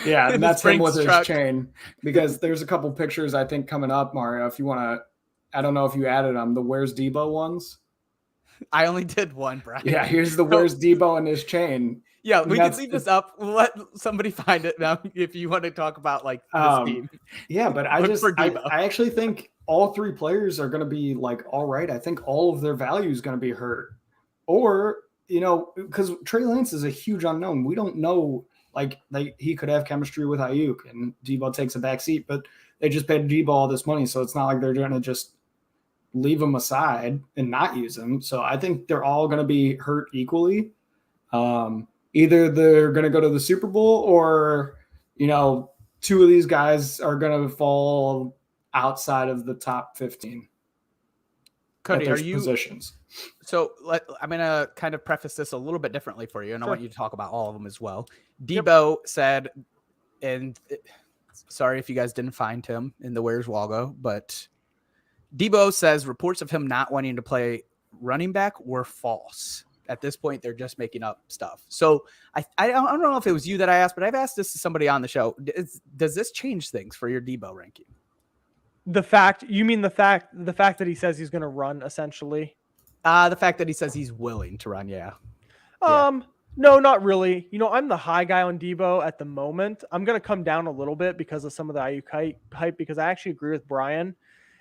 Yeah, and that's him with his chain, because there's a couple pictures I think coming up, Mario. If you want to, I don't know if you added them, the Where's Debo ones. I only did one, Brian. Yeah, here's the Where's Debo and his chain. Yeah, And we can leave this up. Let somebody find it now if you want to talk about like this team. Yeah, but I actually think all three players are going to be like all right. I think all of their value is going to be hurt, or because Trey Lance is a huge unknown. We don't know. Like he could have chemistry with Ayuk and Debo takes a back seat, but they just paid Debo all this money. So it's not like they're going to just leave him aside and not use him. So I think they're all going to be hurt equally. Either they're going to go to the Super Bowl or, two of these guys are going to fall outside of the top 15. Cody, are you positions? So I'm going to kind of preface this a little bit differently for you, and I want you to talk about all of them as well. Debo said, and sorry if you guys didn't find him in the Where's Waldo, but Debo says reports of him not wanting to play running back were false. At this point, they're just making up stuff. So I don't know if it was you that I asked, but I've asked this to somebody on the show. Does this change things for your Debo ranking? The fact that he says he's going to run, essentially. The fact that he says he's willing to run, yeah. No, not really. I'm the high guy on Debo at the moment. I'm going to come down a little bit because of some of the Ayuk hype, because I actually agree with Brian.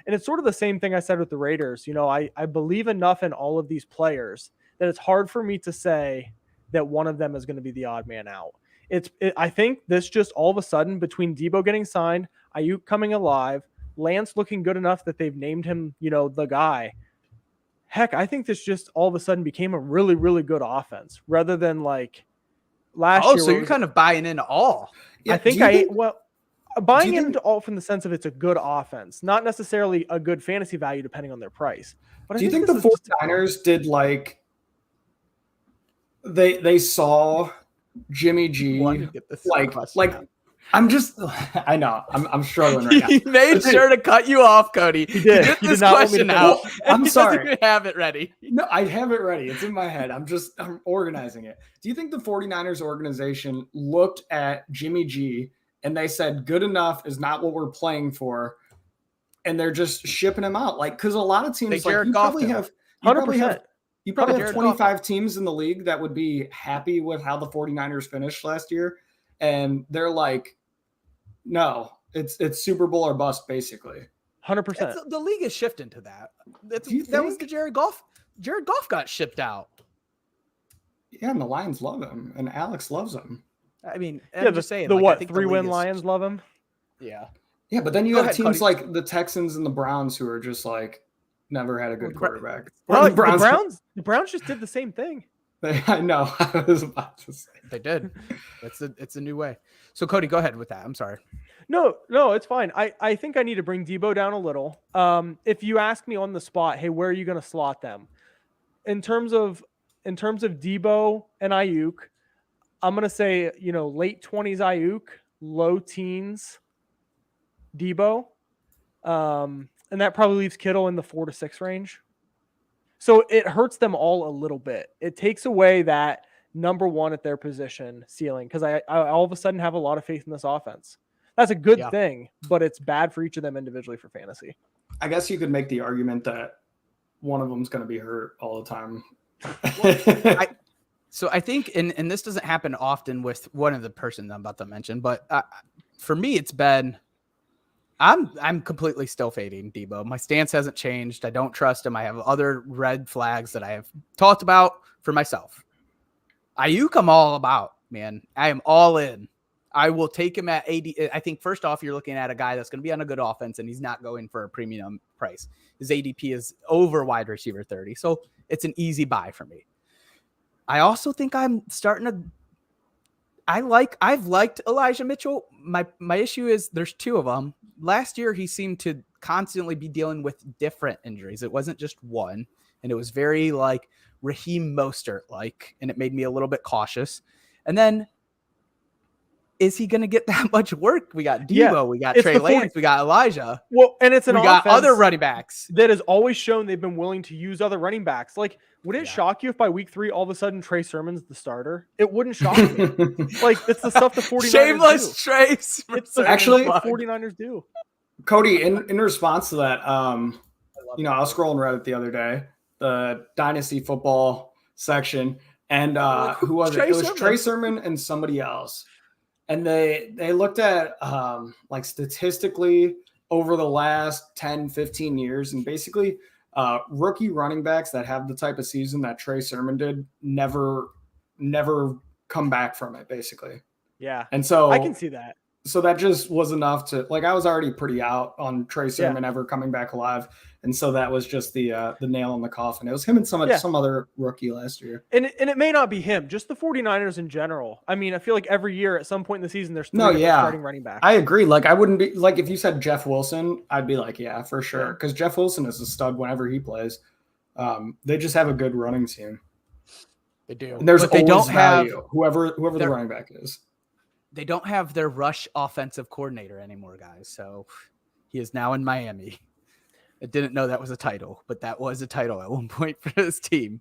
And it's sort of the same thing I said with the Raiders. I believe enough in all of these players that it's hard for me to say that one of them is going to be the odd man out. I think this just all of a sudden, between Debo getting signed, Ayuk coming alive, Lance looking good enough that they've named him, the guy. Heck, I think this just all of a sudden became a really, really good offense rather than like last year. Oh, so you're kind of buying into all. Yeah, I think buying into all from the sense of it's a good offense, not necessarily a good fantasy value depending on their price. But do you think the 49ers did like they saw Jimmy G I know I'm struggling right now. He made sure to cut you off, Cody. He did. Get this question out. I'm sorry. Doesn't even have it ready. No, I have it ready. It's in my head. I'm organizing it. Do you think the 49ers organization looked at Jimmy G and they said, good enough is not what we're playing for, and they're just shipping him out? Like, because a lot of teams, like, you probably have 25 teams in the league that would be happy with how the 49ers finished last year. And they're like, no, it's Super Bowl or bust, basically. 100%. The league is shifting to that. That was the Jared Goff. Jared Goff got shipped out. Yeah, and the Lions love him, and Alex loves him. I mean, I'm just saying. The 3-win Lions love him? Yeah. Yeah, but then you have teams like the Texans and the Browns who are just like never had a good quarterback. Well, the Browns just did the same thing. I know. I was about to say they did. It's a new way. So Cody, go ahead with that. I'm sorry. No, it's fine. I think I need to bring Debo down a little. If you ask me on the spot, hey, where are you going to slot them? In terms of Debo and Ayuk, I'm going to say, late 20s Ayuk, low teens Debo. And that probably leaves Kittle in the 4 to 6 range. So it hurts them all a little bit. It takes away that number one at their position ceiling, because I all of a sudden have a lot of faith in this offense. That's a good thing, but it's bad for each of them individually for fantasy. I guess you could make the argument that one of them's going to be hurt all the time. So I think, and this doesn't happen often with one of the person I'm about to mention, but for me, it's been, I'm completely still fading Debo. My stance hasn't changed. I don't trust him. I have other red flags that I have talked about for myself. Ayuk, I'm all about, man. I am all in. I will take him at 80. I think first off, you're looking at a guy that's going to be on a good offense, and he's not going for a premium price. His ADP is over wide receiver 30. So it's an easy buy for me. I also think I'm starting to, I've liked Elijah Mitchell. My issue is there's two of them. Last year, he seemed to constantly be dealing with different injuries. It wasn't just one, and it was very like Raheem Mostert like, and it made me a little bit cautious. And then, is he going to get that much work? We got Debo, we got Trey Lance, we got Elijah. Well, and it's an we got offense other running backs that has always shown they've been willing to use other running backs. Like, would it shock you if by week 3, all of a sudden Trey Sermon's the starter? It wouldn't shock me. Like, it's the stuff the 49ers Shameless do. Trace. Actually, the 49ers do. Cody, in response to that, I was scrolling Reddit the other day, the Dynasty football section, and who was it? It was Trey Sermon and somebody else. And they looked at like statistically over the last 10, 15 years, and basically rookie running backs that have the type of season that Trey Sermon did never come back from it, basically. Yeah. And so I can see that. So that just was enough to, like, I was already pretty out on Trey Sermon ever coming back alive. And so that was just the nail in the coffin. It was him and some other rookie last year. And it may not be him, just the 49ers in general. I mean, I feel like every year at some point in the season, there's 3 starting running backs. I agree. Like, I wouldn't be, like, if you said Jeff Wilson, I'd be like, yeah, for sure. Because Jeff Wilson is a stud whenever he plays. They just have a good running team. They do. And there's but they always don't have value, whoever the running back is. They don't have their rush offensive coordinator anymore, guys. So he is now in Miami. I didn't know that was a title, but that was a title at one point for this team.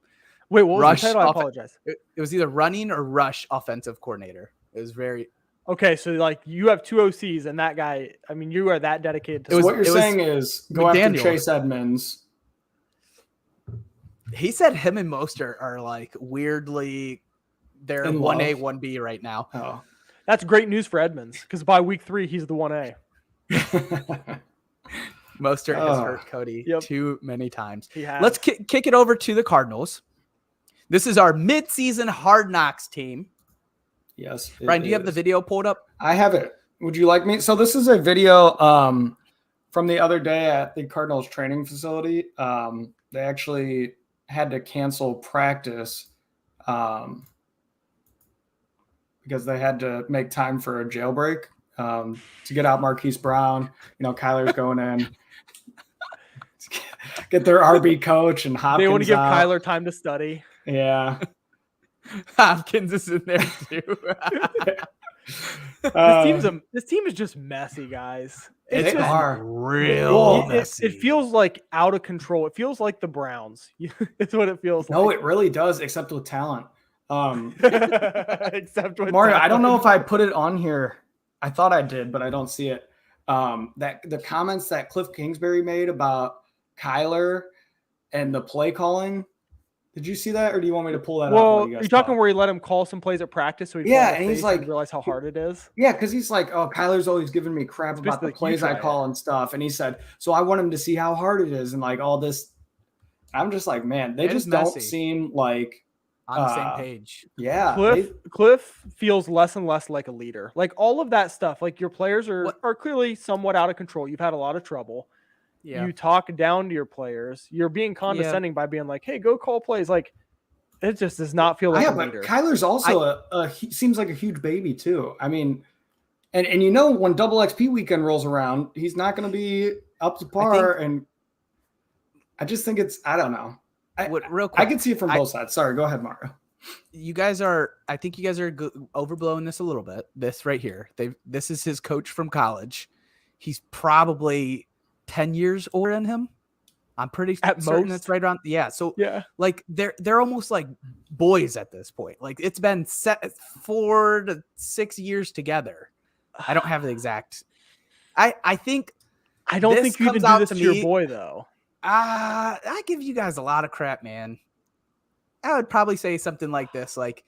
Wait, what was the title? I apologize. It was either running or rush offensive coordinator. It was very okay. So like you have 2 OCs, and that guy. I mean, you are that dedicated to. What you're saying is go after Chase Edmonds. He said him and Mostert are like weirdly, they're 1A, 1B right now. Oh. That's great news for Edmonds because by week 3 he's the 1A. Mostert has hurt Cody too many times. He has. Let's kick it over to the Cardinals. This is our midseason Hard Knocks team. Yes. Brian, do you have the video pulled up? I have it. Would you like me? So this is a video from the other day at the Cardinals training facility. They actually had to cancel practice because they had to make time for a jailbreak to get out Marquise Brown. Kyler's going in. Get their RB coach and Hopkins. They want to give out. Kyler time to study. Yeah. Hopkins is in there too. This team is just messy, guys. They just are real messy. It feels like out of control. It feels like the Browns. It's what it feels like. No, it really does, except with talent. Except with Mario, talent. I don't know if I put it on here. I thought I did, but I don't see it. That the comments that Cliff Kingsbury made about Kyler and the play calling. Did you see that, or do you want me to pull that up? Well, you're talking where he let him call some plays at practice, so he and he's like, realize how hard it is. Yeah, because he's like, oh, Kyler's always giving me crap about the plays I call and stuff, and he said, so I want him to see how hard it is and like all this. I'm just like, man, they just don't seem like on the same page. Yeah, Cliff feels less and less like a leader. Like all of that stuff. Like your players are clearly somewhat out of control. You've had a lot of trouble. Yeah. You talk down to your players. You're being condescending by being like, hey, go call plays. Like, it just does not feel like a leader. But Kyler's also seems like a huge baby too. I mean, and when double XP weekend rolls around, he's not going to be up to par. And I just think I don't know. Real quick, I can see it from both sides. Sorry, go ahead, Mario. I think you guys are overblowing this a little bit. This right here. This is his coach from college. He's probably 10 years older than him. I'm pretty certain it's right around. Yeah. So like they're almost like boys at this point. Like it's been 4 to 6 years together. I don't have the exact. I don't think you even do this to your boy though. I give you guys a lot of crap, man. I would probably say something like this. Like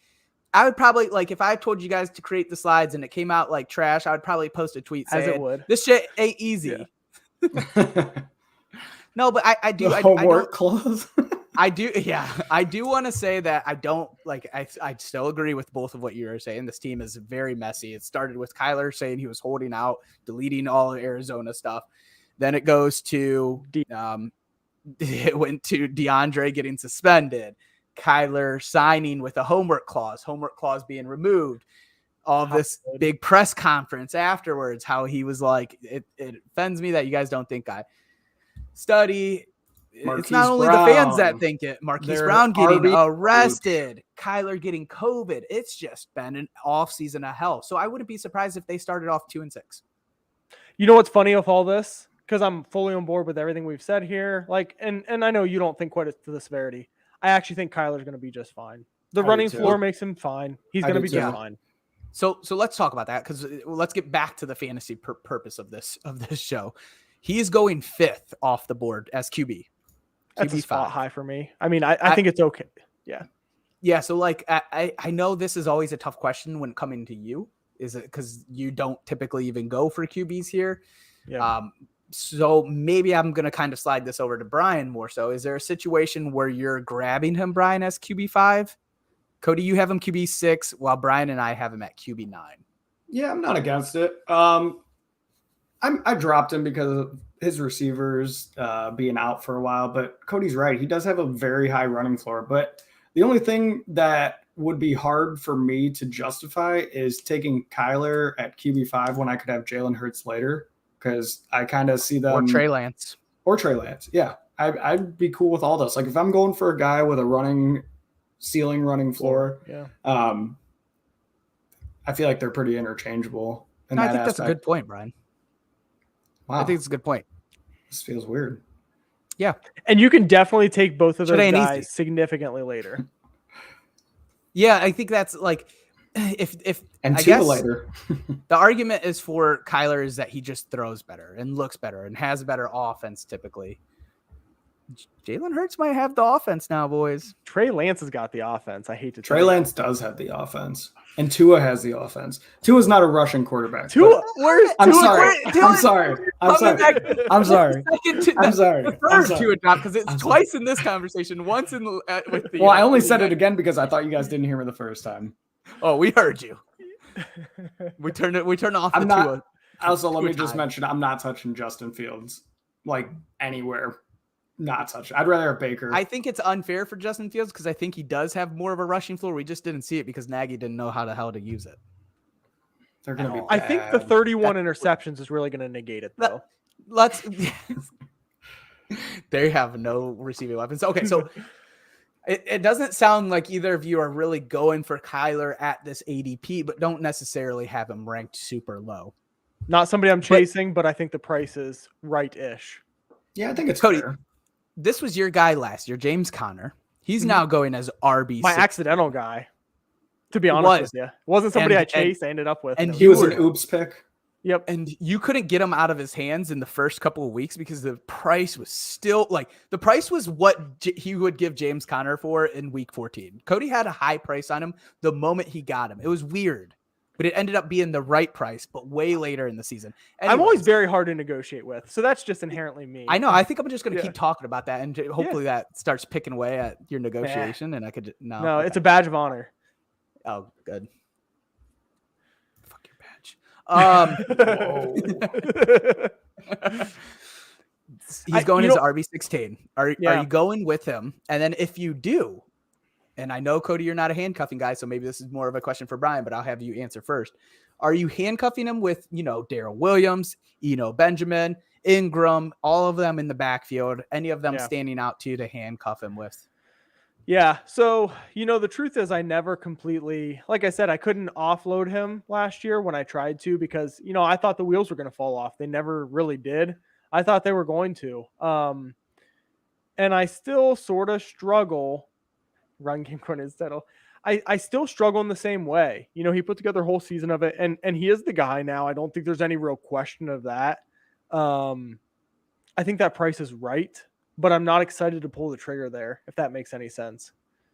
I would probably if I told you guys to create the slides and it came out like trash, I would probably post a tweet saying, as it would. This shit ain't easy. Yeah. No, but I do. Homework clothes. I do. Yeah, I do want to say that I don't like. I still agree with both of what you were saying. This team is very messy. It started with Kyler saying he was holding out, deleting all of Arizona stuff. Then it goes to it went to DeAndre getting suspended, Kyler signing with a homework clause being removed. All of this big press conference afterwards, how he was like, it offends me that you guys don't think study. It's Marquise not only the fans that Brown. think it. Marquise They're Brown getting RB arrested. Kyler getting COVID. It's just been an off season of hell. So I wouldn't be surprised if they started off 2-6. You know what's funny with all this? Because I'm fully on board with everything we've said here. Like, and I know you don't think quite to the severity. I actually think Kyler's going to be just fine. The I running do too. floor makes him fine. He's I going to do be too. just fine. So let's talk about that, because let's get back to the fantasy purpose of this show. He is going 5th off the board as QB. That's a QB5. spot high for me. I mean, I think it's okay. Yeah. Yeah. So like, I know this is always a tough question when coming to you. Is it because you don't typically even go for QBs here? Yeah. So maybe I'm going to kind of slide this over to Brian more so. Is there a situation where you're grabbing him, Brian, as QB5? Cody, you have him QB6, while Brian and I have him at QB9. Yeah, I'm not against it. I dropped him because of his receivers being out for a while, but Cody's right. He does have a very high running floor, but the only thing that would be hard for me to justify is taking Kyler at QB5 when I could have Jalen Hurts later, because I kind of see them. Or Trey Lance. Yeah, I'd be cool with all those. Like if I'm going for a guy with a running ceiling, running floor, Yeah. I feel like they're pretty interchangeable. In No, I that think that's a aspect. good point, Brian. Wow, I think it's a good point. this feels weird. Yeah. And you can definitely take both of those Today and guys easy. significantly later. Yeah, I think that's like, if And I two guess later. the argument is for Kyler is that he just throws better and looks better and has a better offense typically. Jalen Hurts might have the offense now, boys. Trey Lance has got the offense. I hate to Trey tell you. Lance does have the offense, and Tua has the offense. Tua's not a rushing quarterback. Tua, where's I'm Tua? sorry. Dylan, I'm sorry. I'm sorry. I'm sorry. I'm sorry. The I'm third sorry. to adopt, because it's I'm twice in this conversation. Once in with the. Well, I only said it again because I thought you guys didn't hear me the first time. Oh, we heard you. We turned off the I'm not. Tua. Also, let Tua me just time. mention I'm not touching Justin Fields like anywhere. Not touching. I'd rather have Baker. I think it's unfair for Justin Fields because I think he does have more of a rushing floor. We just didn't see it because Nagy didn't know how the hell to use it. They're going to be. I think the bad. 31 interceptions is really going to negate it, though. Let's. They have no receiving weapons. Okay, so it doesn't sound like either of you are really going for Kyler at this ADP, but don't necessarily have him ranked super low. Not somebody I'm chasing, but I think the price is right-ish. Yeah, I think it's Cody, fair. This was your guy last year, James Conner. He's now going as RB. My accidental guy, to be honest with you. It wasn't somebody I chased. I ended up with. and He was an oops pick. Yep. And you couldn't get him out of his hands in the first couple of weeks because the price was still like the price was what he would give James Conner for in week 14. Cody had a high price on him the moment he got him. It was weird, but it ended up being the right price, but way later in the season. I'm always Anyways, very hard to negotiate with. So that's just inherently me. I know. I think I'm just going to Yeah. keep talking about that, and hopefully that starts picking away at your negotiation. And I could No, it's a badge of honor. oh good. Fuck your badge. He's going as RB16. Are you going with him? And then if you do, and I know, Cody, you're not a handcuffing guy, so maybe this is more of a question for Brian, but I'll have you answer first. Are you handcuffing him with, Darrell Williams, Benjamin, Ingram, all of them in the backfield, any of them standing out to you to handcuff him with? Yeah. So, the truth is I never completely, like I said, I couldn't offload him last year when I tried to because, I thought the wheels were going to fall off. They never really did. I thought they were going to. And I still sort of struggle. Run game coincidental. I still struggle in the same way. He put together a whole season of it and he is the guy now. I don't think there's any real question of that. I think that price is right, but I'm not excited to pull the trigger there, if that makes any sense.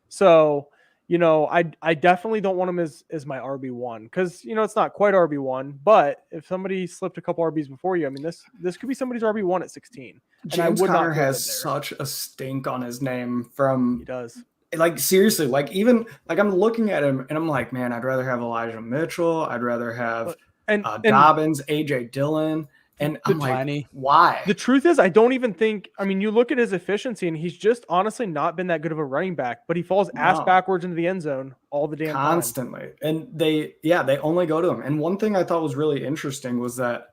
So, I definitely don't want him as my RB1 because, it's not quite RB1, but if somebody slipped a couple RBs before you, I mean, this could be somebody's RB1 at 16. James Conner has such a stink on his name from. He does. Like, seriously, even I'm looking at him and I'm like, man, I'd rather have Elijah Mitchell. I'd rather have Dobbins, AJ Dillon. And I'm like, why? The truth is, I don't even think, you look at his efficiency and he's just honestly not been that good of a running back, but he falls ass backwards into the end zone all the damn time. Constantly. And they only go to him. And one thing I thought was really interesting was that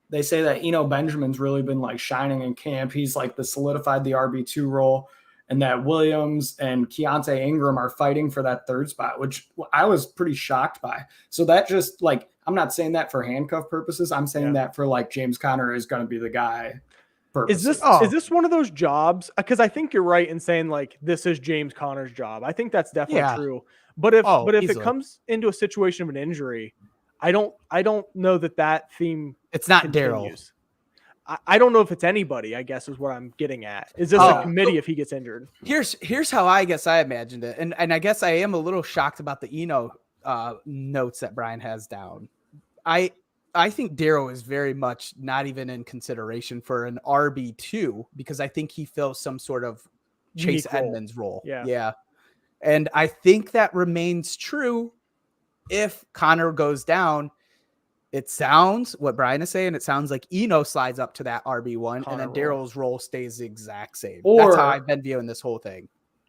they say that Eno Benjamin's really been like shining in camp. He's like solidified the RB2 role, and that Williams and Keontae Ingram are fighting for that third spot, which I was pretty shocked by. So that just like, I'm not saying that for handcuff purposes. I'm saying that for like James Conner is going to be the guy. Is this one of those jobs? Because I think you're right in saying like this is James Conner's job. I think that's definitely true. But if it comes into a situation of an injury, I don't know that theme. It's not continues. Daryl. I don't know if it's anybody, I guess is what I'm getting at. Is this a committee if he gets injured? Here's how I guess I imagined it. And I guess I am a little shocked about the Eno notes that Brian has down. I think Daryl is very much not even in consideration for an RB2 because I think he fills some sort of Chase Edmonds role. Yeah. And I think that remains true if Connor goes down. It sounds what Brian is saying. It sounds like Eno slides up to that RB1 and then Daryl's role stays the exact same. That's how I've been viewing this whole thing.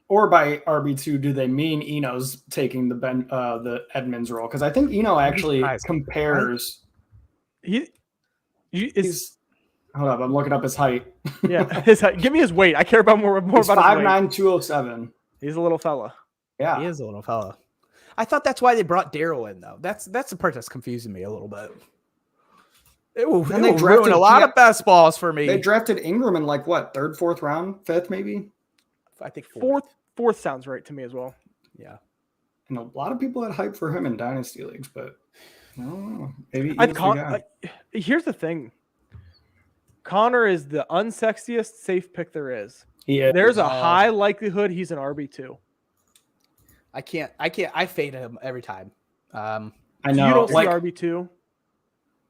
Or by RB2, do they mean Eno's taking the Edmonds role? Because I think Eno actually compares. Hold up, I'm looking up his height. Yeah, his height. Give me his weight. I care about more about his 5'9", 207. He's a little fella. Yeah, he is a little fella. I thought that's why they brought Daryl in, though. That's the part that's confusing me a little bit. It will ruin a lot of best balls for me. They drafted Ingram in like what, third, fourth round, fifth maybe? I think fourth sounds right to me as well. Yeah, and a lot of people had hype for him in dynasty leagues, but no, maybe. Here's the thing: Connor is the unsexiest safe pick there is. There's a high likelihood he's an RB2. I can't. I fade him every time. I know. So you don't see RB2.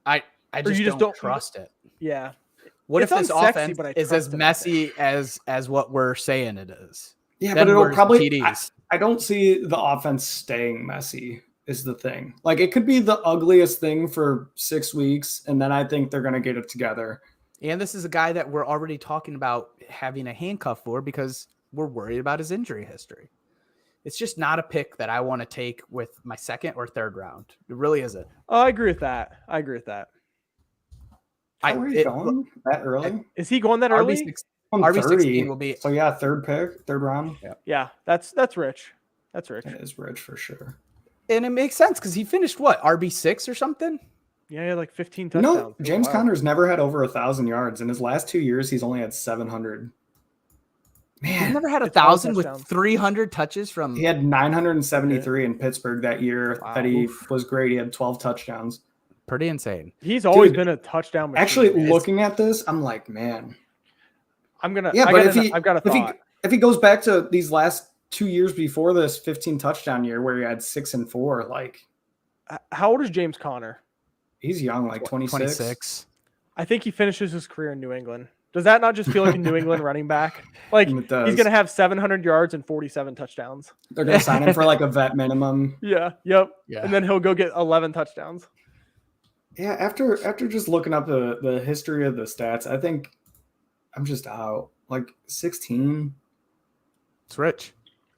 I just don't trust it. Yeah. What if this offense is as messy as what we're saying it is? Yeah, but it'll probably. I don't see the offense staying messy. Is the thing. Like it could be the ugliest thing for 6 weeks, and then I think they're going to get it together. And this is a guy that we're already talking about having a handcuff for because we're worried about his injury history. It's just not a pick that I want to take with my second or third round. It really isn't. Oh, I agree with that. Are you going that early? Is he going that early? RB16 will be. So yeah, third round. Yeah, that's rich. That's rich. That is rich for sure. And it makes sense because he finished what, RB6 or something? Yeah, he had like 15 touchdowns. No, James Conner's never had over 1,000 yards. In his last 2 years, he's only had 700. Man, he's never had 1,000 with 300 touches from. He had 973 in Pittsburgh that year. Wow. That he was great. He had 12 touchdowns. Pretty insane. He's always been a touchdown machine. Actually, looking at this, I'm like, man. I've got a thought. If he goes back to these last 2 years before this 15 touchdown year where he had 6 and 4, like. How old is James Conner? He's young, like 26. I think he finishes his career in New England. Does that not just feel like a New England running back? Like he's going to have 700 yards and 47 touchdowns. They're going to sign him for like a vet minimum. Yeah. Yep. Yeah. And then he'll go get 11 touchdowns. Yeah. After just looking up the history of the stats, I think I'm just out. Like 16. It's rich.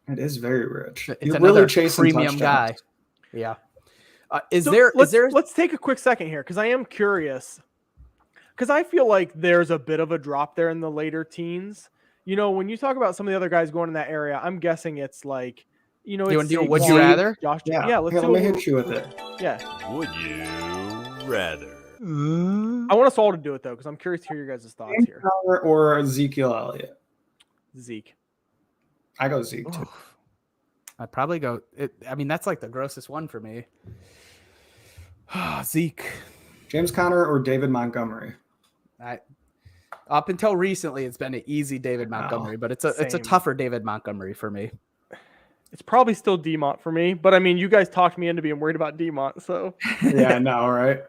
It is very rich. It's You're really chasing premium guy. Yeah. Let's take a quick second here because I am curious. Because I feel like there's a bit of a drop there in the later teens. You know, when you talk about some of the other guys going in that area, I'm guessing it's like, you know, you want to do would you rather? Josh, yeah. Let me hit you with it. Yeah. Would you rather? I want us all to do it though, because I'm curious to hear your guys' thoughts here. Or Ezekiel Elliott. Zeke. I go Zeke too. I'd probably go. That's like the grossest one for me. Zeke. James Conner or David Montgomery? Up until recently, it's been an easy David Montgomery, but it's a tougher David Montgomery for me. It's probably still DeMont for me, but I mean, you guys talked me into being worried about DeMont, so. Yeah, I know, right?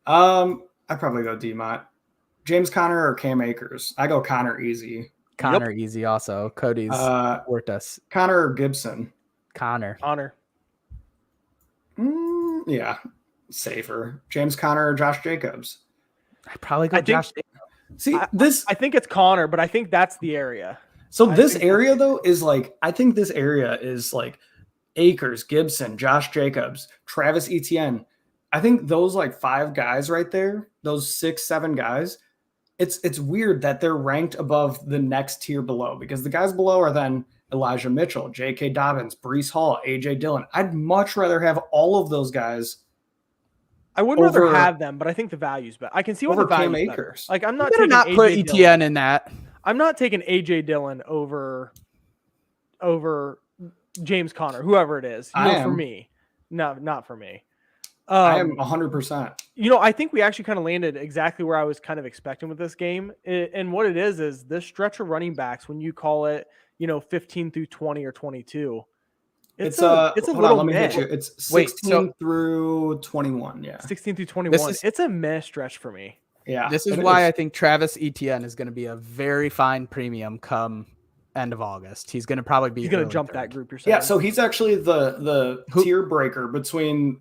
I probably go DeMont. James Conner or Cam Akers? I go Conner easy. Conner easy also. Cody's worked us. Conner or Gibson? Conner. Yeah, safer. James Conner or Josh Jacobs? I probably go Josh Jacobs. See, I think it's Conner, but I think that's the area. So this area though is like, I think this area is like Akers, Gibson, Josh Jacobs, Travis Etienne, I think those like 5 guys right there, those 6, 7 guys, it's weird that they're ranked above the next tier below, because the guys below are then Elijah Mitchell, J.K. Dobbins, Breece Hall, A.J. Dillon. I'd much rather have all of those guys. I wouldn't rather over- have them, but I think the value's better. I can see what over the Cam value's better. Akers. Like I'm You not better taking not put AJ ETN Dillon. in that. I'm not taking AJ Dillon over James Conner, whoever it is. You I know, for am. me. No, not for me. I am 100%. You know, I think we actually kind of landed exactly where I was kind of expecting with this game. And what it is this stretch of running backs, when you call it, 15 through 20 or 22, it's a hold little on, let me meh. hit you. It's 16 Wait, so- through 21. Yeah. 16 through 21. is- It's a meh stretch for me. Yeah. This is it why I think Travis Etienne is going to be a very fine premium come end of August. He's going to probably be He's going to early jump third. that group, you're saying. Yeah, so he's actually the Who- tier breaker between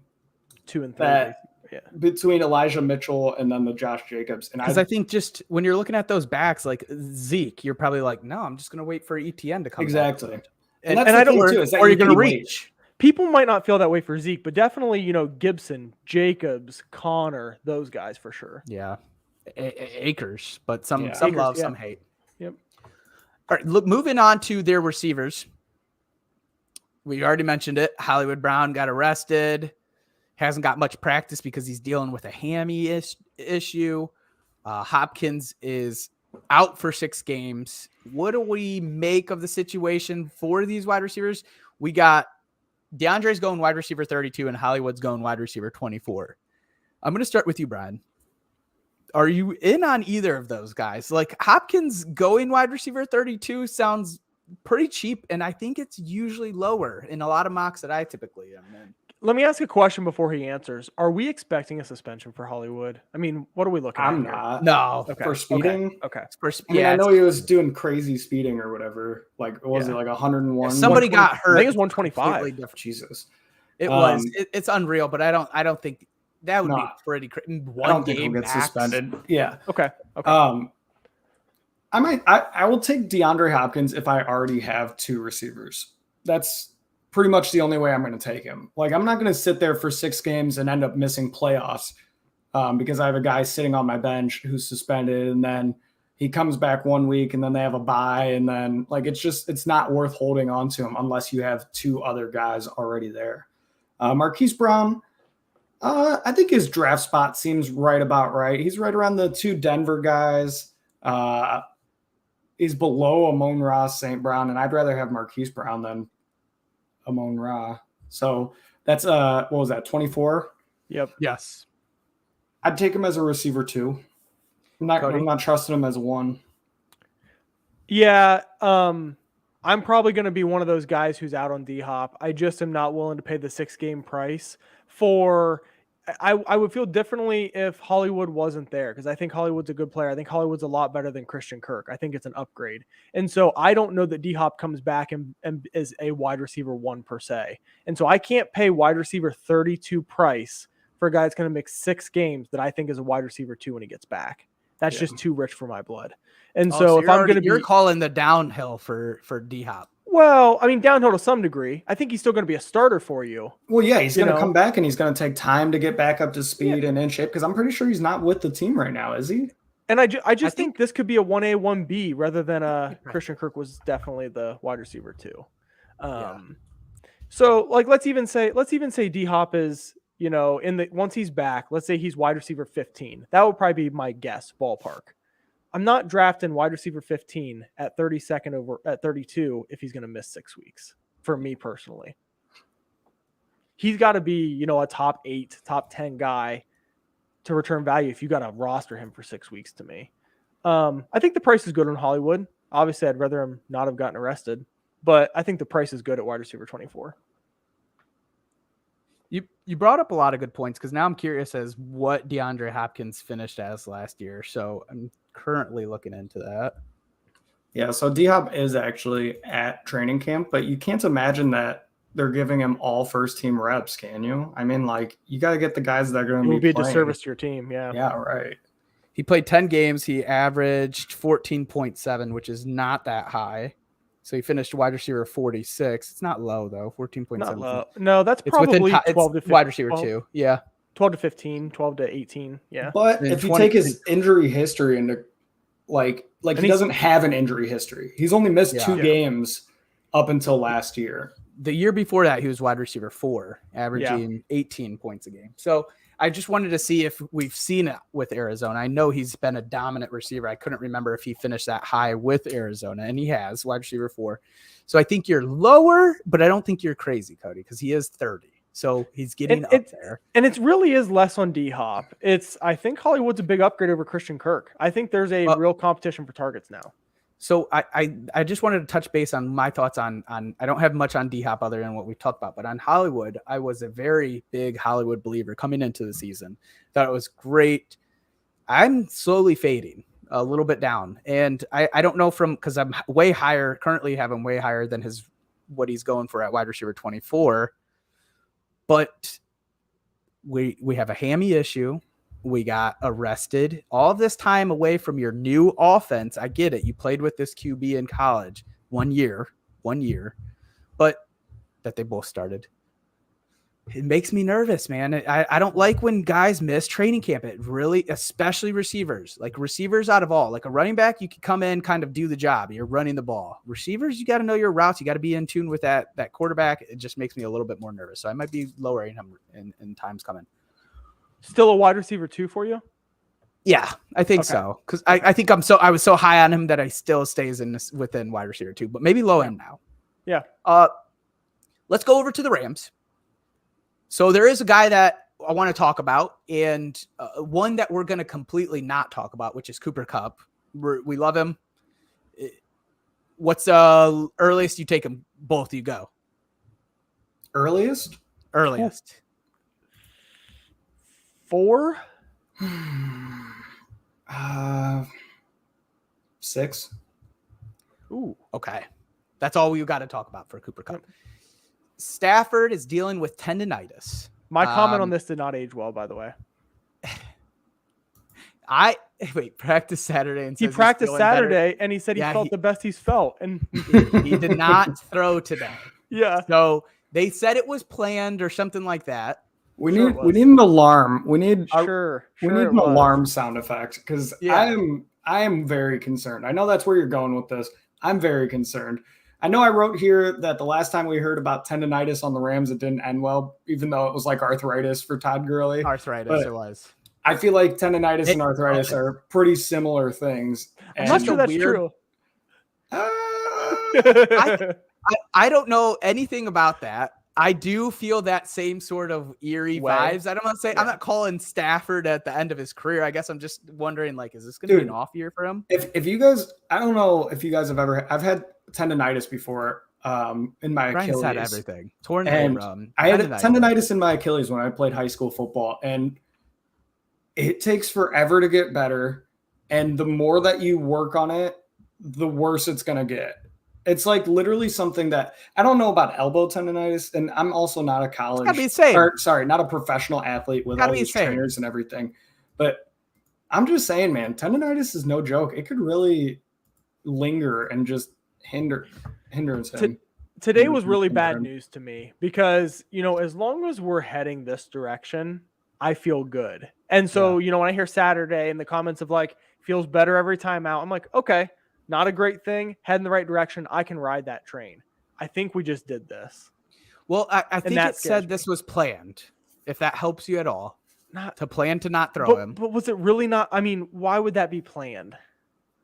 2 and 3. that Yeah. between Elijah Mitchell and then the Josh Jacobs. And Because I think just when you're looking at those backs, like Zeke, you're probably like, no, I'm just going to wait for ETN to come back. exactly. And, that's and the I don't, thing, or, too, is that or you you're going to can wait. reach. People might not feel that way for Zeke, but definitely, Gibson, Jacobs, Connor, those guys for sure. Yeah. Acres, but some Yeah. some Akers, love, yeah. some hate. Yep. All right, look, moving on to their receivers. We already mentioned it. Hollywood Brown got arrested. Hasn't got much practice because he's dealing with a hammy issue. Hopkins is out for 6 games. What do we make of the situation for these wide receivers? We got DeAndre's going wide receiver 32 and Hollywood's going wide receiver 24. I'm going to start with you, Brian. Are you in on either of those guys? Like Hopkins going wide receiver 32 sounds pretty cheap, and I think it's usually lower in a lot of mocks that I typically am in. Let me ask a question before he answers. Are we expecting a suspension for Hollywood? I mean, what are we looking at I'm here? not. No, Okay. For speeding? Okay. I mean, I know he was doing crazy speeding or whatever. Like, what was Yeah. it, like 101? somebody got 120 hurt. I think it's 125. Completely different. Jesus. It Um, was. It's unreal, but I don't think that would be No. pretty. I One don't think he'll game get max. suspended. Yeah. Okay. I will take DeAndre Hopkins if I already have 2 receivers. That's pretty much the only way I'm going to take him. Like, I'm not going to sit there for 6 games and end up missing playoffs because I have a guy sitting on my bench who's suspended, and then he comes back 1 week and then they have a bye, and then like it's not worth holding on to him unless you have 2 other guys already there. Marquise Brown, I think his draft spot seems right about right. He's right around the 2 Denver guys. He's below Amon-Ra St. Brown, and I'd rather have Marquise Brown than Amon-Ra. So that's what was that, 24? Yep. Yes. I'd take him as a receiver 2. I'm not trusting him as a 1. Yeah. I'm probably going to be one of those guys who's out on D-Hop. I just am not willing to pay the 6-game price for. I would feel differently if Hollywood wasn't there, because I think Hollywood's a good player. I think Hollywood's a lot better than Christian Kirk. I think it's an upgrade. And so I don't know that D-Hop comes back and is a wide receiver 1 per se. And so I can't pay wide receiver 32 price for a guy that's going to mix 6 games that I think is a wide receiver 2 when he gets back. That's just too rich for my blood. And so if I'm going to be, you're calling the downhill for D-Hop. well, I mean, downhill to some degree. I think he's still going to be a starter for you. Well, yeah, he's going to know? come back and he's going to take time to get back up to speed and in shape, because I'm pretty sure he's not with the team right now, is he? And I just think this could be a 1A, 1B rather than a Christian Kirk was definitely the wide receiver 2. So like, let's even say D-Hop is, once he's back, let's say he's wide receiver 15. That would probably be my guess, ballpark. I'm not drafting wide receiver 15 at 32nd over at 32 if he's going to miss 6 weeks, for me personally. He's got to be, a top 8, top 10 guy to return value if you got to roster him for 6 weeks to me. I think the price is good on Hollywood. Obviously, I'd rather him not have gotten arrested, but I think the price is good at wide receiver 24. You brought up a lot of good points, because now I'm curious as what DeAndre Hopkins finished as last year. So I'm currently looking into that. Yeah, so D-Hop is actually at training camp, but you can't imagine that they're giving him all first-team reps, can you? I mean, like, you got to get the guys that are going to It would be a playing. disservice to your team, yeah. Yeah, right. He played 10 games. He averaged 14.7, which is not that high. So he finished wide receiver 46. It's not low, though. 14.7. Not low. No, that's It's probably within 12 to 15. wide receiver 12. 2. Yeah. 12 to 15, 12 to 18. Yeah. But In if you 20 take his injury history into like And he doesn't have an injury history. He's only missed Yeah. 2 Yeah. games up until last year. The year before that, he was wide receiver 4, averaging 18 points a game. So I just wanted to see if we've seen it with Arizona. I know he's been a dominant receiver. I couldn't remember if he finished that high with Arizona, and he has, wide receiver 4. So I think you're lower, but I don't think you're crazy, Cody, because he is 30. So he's getting up there. And it really is less on D-Hop. I think Hollywood's a big upgrade over Christian Kirk. I think there's a real competition for targets now. So I just wanted to touch base on my thoughts on I don't have much on D-Hop other than what we've talked about, but on Hollywood, I was a very big Hollywood believer coming into the season. Thought it was great. I'm slowly fading a little bit down, and I don't know because I'm way higher, currently have him way higher than what he's going for at wide receiver 24, but we have a hammy issue. We got arrested. All this time away from your new offense. I get it. You played with this QB in college 1 year, but that they both started. It makes me nervous, man. I don't like when guys miss training camp. It really, especially receivers, like receivers out of all, like a running back, you can come in, kind of do the job. You're running the ball. Receivers, you got to know your routes. You got to be in tune with that quarterback. It just makes me a little bit more nervous. So I might be lowering him in times coming. Still a wide receiver 2 for you? Yeah, I think so. Because I think I was so high on him that I still stays within wide receiver 2, but maybe low end now. Yeah. Let's go over to the Rams. So there is a guy that I want to talk about, and one that we're going to completely not talk about, which is Cooper Kupp. We love him. What's earliest you take him? Both you go. Earliest? 4? 6. Ooh, okay. That's all we got to talk about for Cooper Kupp. Stafford is dealing with tendonitis. My comment on this did not age well, by the way. Practice Saturday, and he practiced Saturday, and he said he felt the best he's felt, and he did not throw today. Yeah. So they said it was planned or something like that. We need an alarm. We need an alarm sound effect because I am very concerned. I know that's where you're going with this. I'm very concerned. I know I wrote here that the last time we heard about tendonitis on the Rams, it didn't end well, even though it was like arthritis for Todd Gurley. It was. I feel like tendonitis and arthritis are pretty similar things. I'm not sure that's true. I don't know anything about that. I do feel that same sort of eerie vibes. I don't want to say I'm not calling Stafford at the end of his career. I guess I'm just wondering, like, is this going to be an off year for him? If you guys, I don't know if you guys have I've had tendonitis before in my Achilles. Had everything torn and I had tendonitis in my Achilles when I played high school football, and it takes forever to get better. And the more that you work on it, the worse it's going to get. It's like literally something that I don't know about elbow tendonitis, and I'm also not a college, not a professional athlete with all these trainers and everything. But I'm just saying, man, tendonitis is no joke. It could really linger and just hindrance him. Today was really bad news to me because, as long as we're heading this direction, I feel good. And so, when I hear Saturday in the comments of like, feels better every time out, I'm like, okay. Not a great thing. Head in the right direction. I can ride that train. I think we just did this. Well, I think it said this was planned. If that helps you at all, not to plan to not throw him. But was it really not? I mean, why would that be planned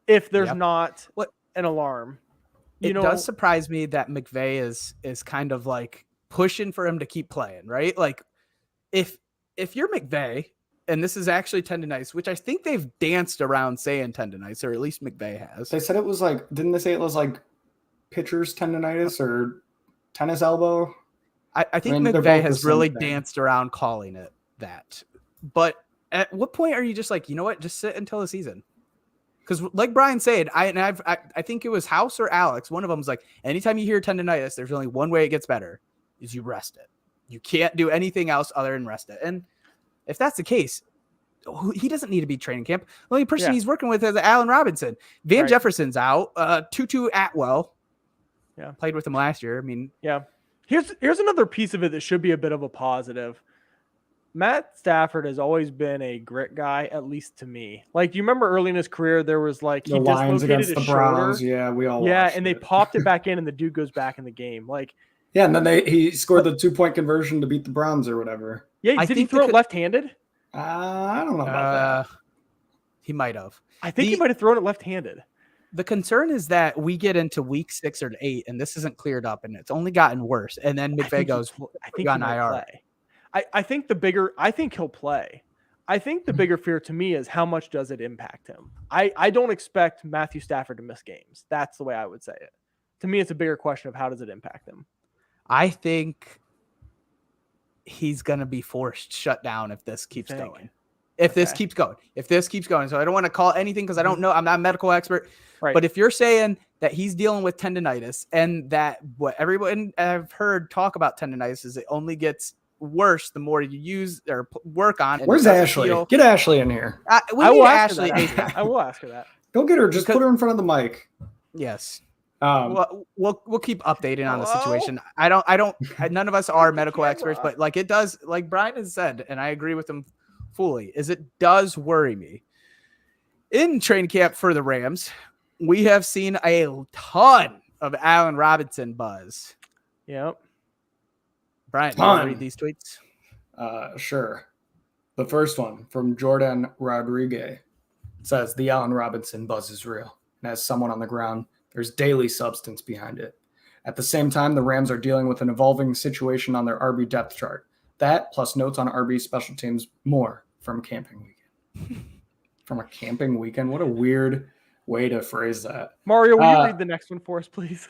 if there's not an alarm? It does surprise me that McVay is kind of like pushing for him to keep playing, right? Like if you're McVay. And this is actually tendonitis, which I think they've danced around saying tendonitis, or at least McVay has. They said it was like, didn't they say it was like pitcher's tendonitis or tennis elbow? I think McVay has really danced around calling it that. But at what point are you just like, you know what, just sit until the season? Because like Brian said, I think it was House or Alex, one of them was like, anytime you hear tendonitis, there's only one way it gets better, is you rest it. You can't do anything else other than rest it. And if that's the case, he doesn't need to be training camp. The only person he's working with is Allen Robinson. Van Jefferson's out. Tutu Atwell. Yeah. Played with him last year. I mean, yeah. Here's another piece of it that should be a bit of a positive. Matt Stafford has always been a grit guy, at least to me. Like, do you remember early in his career, there was like The he Lions dislocated against his the Browns. shoulder. Yeah, we all Yeah, watched and they it. popped it back in, and the dude goes back in the game. Like, Yeah, and then he scored the 2-point conversion to beat the Browns or whatever. yeah, did he throw it left-handed? I don't know about that. He might have. I think he might have thrown it left-handed. The concern is that we get into week 6 or 8, and this isn't cleared up, and it's only gotten worse. And then McVay goes, I think on he might IR. play. I think he'll play. I think the bigger fear to me is how much does it impact him? I don't expect Matthew Stafford to miss games. That's the way I would say it. To me, it's a bigger question of how does it impact him? I think he's going to be forced shut down if this keeps going. If this keeps going. So I don't want to call anything because I don't know. I'm not a medical expert. Right. But if you're saying that he's dealing with tendonitis and that what everyone I've heard talk about tendonitis is it only gets worse the more you use or work on. Where's Ashley? Get Ashley in here. I will ask her that. Go get her. Just put her in front of the mic. Yes. We'll keep updating on the situation. None of us are medical experts, but like it does, like Brian has said, and I agree with him fully, is it does worry me. In training camp for the Rams, we have seen a ton of Allen Robinson buzz. Yep. Brian, do you want to read these tweets? Sure. The first one from Jordan Rodriguez says the Allen Robinson buzz is real. And as someone on the ground, there's daily substance behind it. At the same time, the Rams are dealing with an evolving situation on their RB depth chart. That, plus notes on RB special teams, more from camping weekend. From a camping weekend? What a weird way to phrase that. Mario, will you read the next one for us, please?